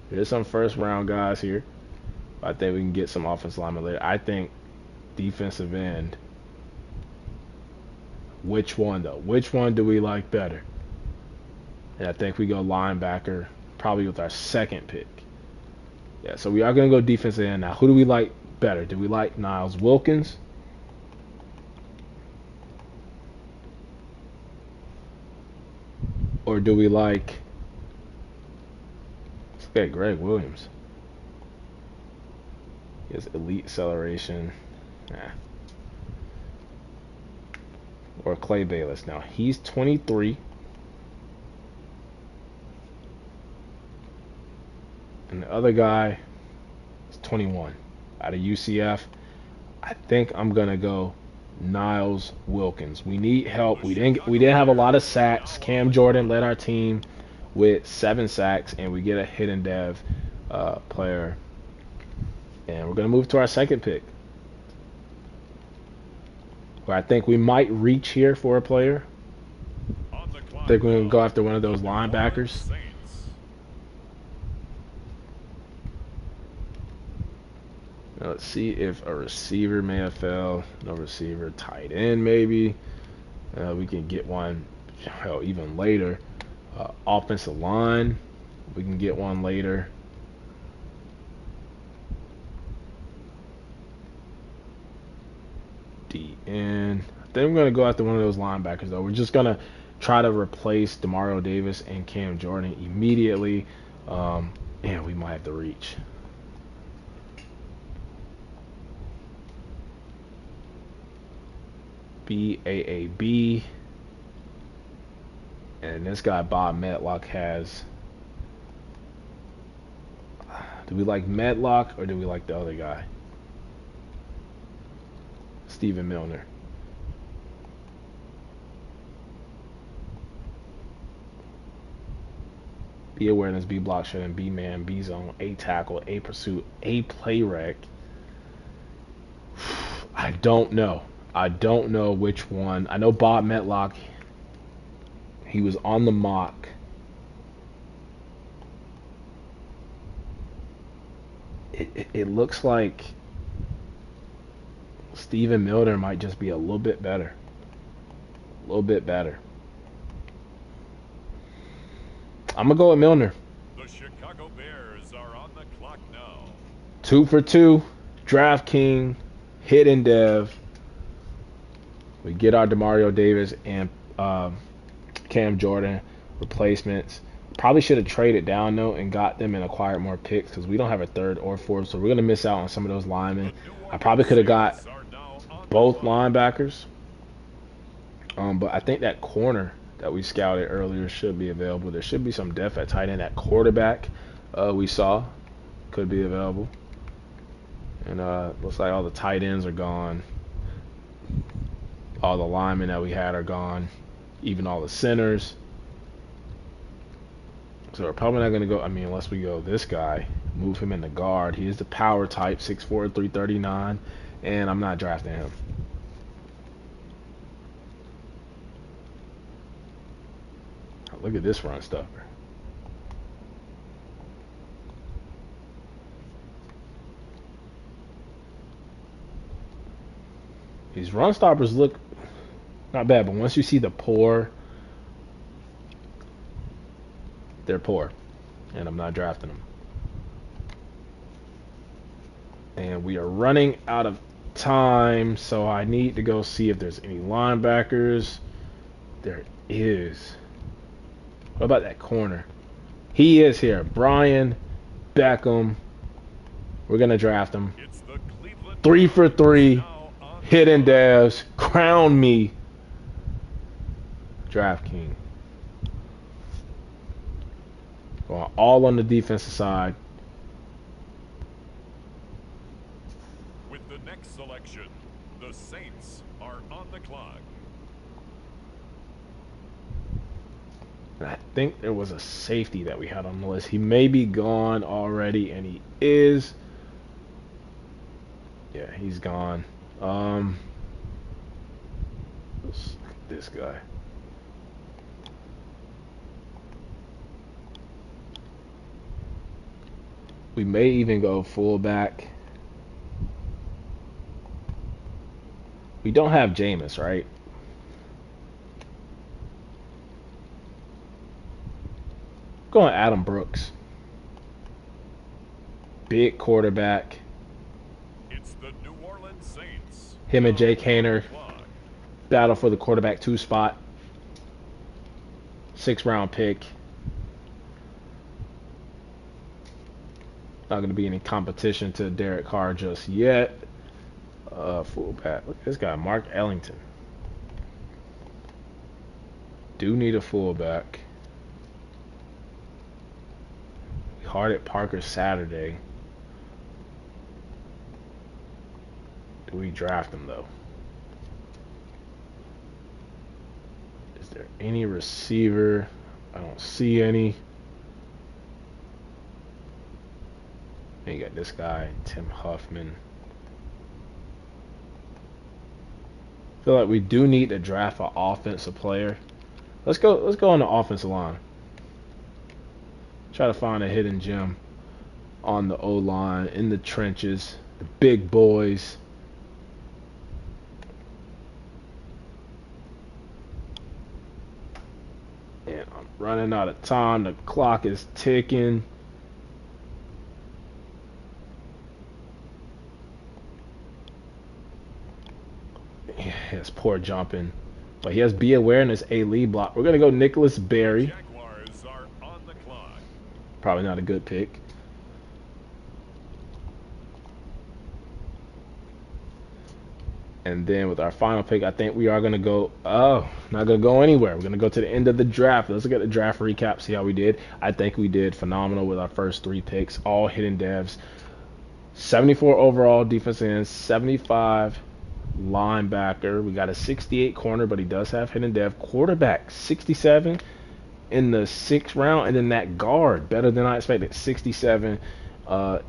[SPEAKER 1] There's some first round guys here. I think we can get some offensive linemen later. I think defensive end. Which one though? Which one do we like better? And I think we go linebacker probably with our second pick. Yeah, so we are going to go defensive end now. Who do we like better? Do we like Niles Wilkins? Or do we like... Let's look at Greg Williams. He has elite acceleration. Nah. Or Clay Bayless. Now, he's 23. And the other guy is 21 out of UCF. I think I'm gonna go Niles Wilkins. We need help. We didn't have a lot of sacks. Cam Jordan led our team with 7 sacks, and we get a hidden dev player. And we're gonna move to our second pick, where I think we might reach here for a player. I think we're gonna go after one of those linebackers. Now let's see if a receiver may have fell. No receiver. Tight end maybe. We can get one hell even later. Offensive line. We can get one later. DN. I think we're going to go after one of those linebackers though. We're just going to try to replace Demario Davis and Cam Jordan immediately. And we might have to reach. BAAB, and this guy Bob Medlock has. Do we like Medlock or do we like the other guy, Stephen Milner? B awareness, B block shedding, B man, B zone, A tackle, A pursuit, A play rec. I don't know. I don't know which one. I know Bob Medlock, he was on the mock. It looks like Stephen Milner might just be a little bit better. A little bit better. I'm going to go with Milner.
[SPEAKER 2] The Chicago Bears are on the clock now.
[SPEAKER 1] 2 for 2. DraftKings, hidden dev. We get our Demario Davis and Cam Jordan replacements. Probably should have traded down though and got them and acquired more picks because we don't have a third or fourth, so we're gonna miss out on some of those linemen. I probably could have got both linebackers, but I think that corner that we scouted earlier should be available. There should be some depth at tight end. That quarterback we saw could be available, and looks like all the tight ends are gone. All the linemen that we had are gone, even all the centers. So we're probably not going to go, unless we go this guy, move him in the guard. He is the power type, 6'4", 339, and I'm not drafting him. Look at this run stuffer. These run stoppers look not bad, but once you see the poor, they're poor, and I'm not drafting them. And we are running out of time, so I need to go see if there's any linebackers. There is. What about that corner? He is here. Brian Beckham. We're going to draft him. 3 for 3. Hidden devs. Crown me. DraftKings. Going all on the defensive side.
[SPEAKER 2] With the next selection, the Saints are on the clock.
[SPEAKER 1] And I think there was a safety that we had on the list. He may be gone already, and he is. Yeah, he's gone. This guy. We may even go fullback. We don't have Jameis, right? Going Adam Brooks. Big quarterback.
[SPEAKER 2] It's the New Orleans Saints.
[SPEAKER 1] Him and Jake
[SPEAKER 2] On the
[SPEAKER 1] Hayner
[SPEAKER 2] clock.
[SPEAKER 1] battle for the quarterback 2 spot. 6th-round pick. Not going to be any competition to Derek Carr just yet. Fullback. Look at this guy, Mark Ellington. Do need a fullback. Hard at Parker Saturday. Do we draft him though? Is there any receiver? I don't see any. And you got this guy, Tim Huffman. Feel like we do need to draft an offensive player. Let's go on the offensive line. Try to find a hidden gem on the O-line, in the trenches, the big boys. And I'm running out of time. The clock is ticking. It's poor jumping. But he has B awareness, A lead block. We're going to go Nicholas Berry.
[SPEAKER 2] Jaguars are on the clock.
[SPEAKER 1] Probably not a good pick. And then with our final pick, I think we are going to go, not going to go anywhere. We're going to go to the end of the draft. Let's look at the draft recap, see how we did. I think we did phenomenal with our first 3 picks, all hidden devs. 74 overall defense end, 75 linebacker. We got a 68 corner, but he does have hidden dev. Quarterback, 67 in the 6th round. And then that guard, better than I expected, 67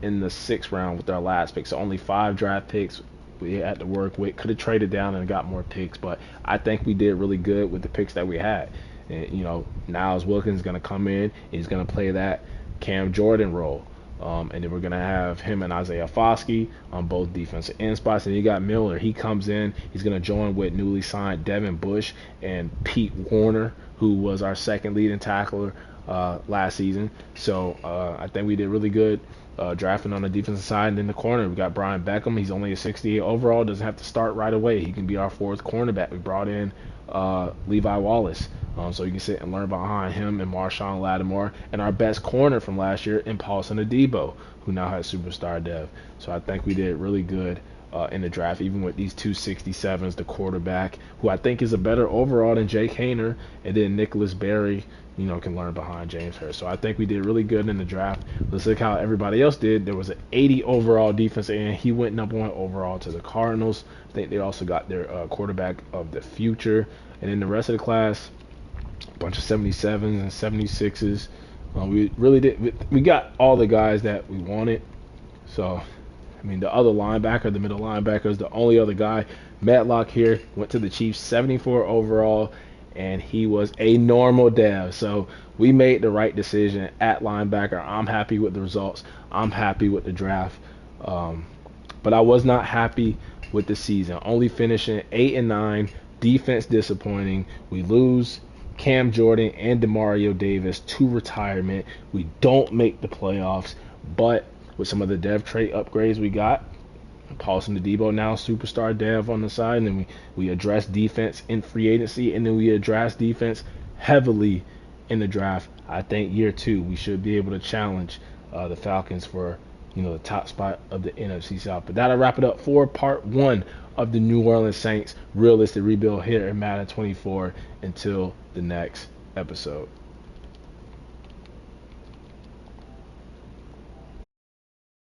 [SPEAKER 1] in the 6th round with our last pick. So only 5 draft picks we had to work with. Could have traded down and got more picks, but I think we did really good with the picks that we had. And, you know, Niles Wilkins is going to come in. He's going to play that Cam Jordan role. And then we're going to have him and Isaiah Foskey on both defensive end spots. And you got Miller. He comes in. He's going to join with newly signed Devin Bush and Pete Warner, who was our second leading tackler last season. So I think we did really good drafting on the defensive side. And in the corner, we got Brian Beckham. He's only a 68 overall. Doesn't have to start right away. He can be our 4th cornerback. We brought in Levi Wallace. So you can sit and learn behind him and Marshawn Lattimore. And our best corner from last year in Paulson Adebo, who now has superstar dev. So I think we did really good in the draft, even with these 267s, the quarterback, who I think is a better overall than Jake Hayner, and then Nicholas Berry, you know, can learn behind James Hurst. So I think we did really good in the draft. Let's look how everybody else did. There was an 80 overall defense, and he went number 1 overall to the Cardinals. I think they also got their quarterback of the future. And in the rest of the class, a bunch of 77s and 76s. We really did. We got all the guys that we wanted. So, I mean, the other linebacker, the middle linebacker, is the only other guy. Matlock here went to the Chiefs, 74 overall, and he was a normal dev. So we made the right decision at linebacker. I'm happy with the results. I'm happy with the draft. But I was not happy with the season. Only finishing 8-9. Defense disappointing. We lose Cam Jordan and Demario Davis to retirement. We don't make the playoffs, but with some of the dev trait upgrades we got, Paulson Adebo now superstar dev on the side, and then we address defense in free agency, and then we address defense heavily in the draft. I think year 2 we should be able to challenge the Falcons for, you know, the top spot of the NFC South. But that'll wrap it up for part 1 of the New Orleans Saints realistic rebuild here in Madden 24. Until the next episode.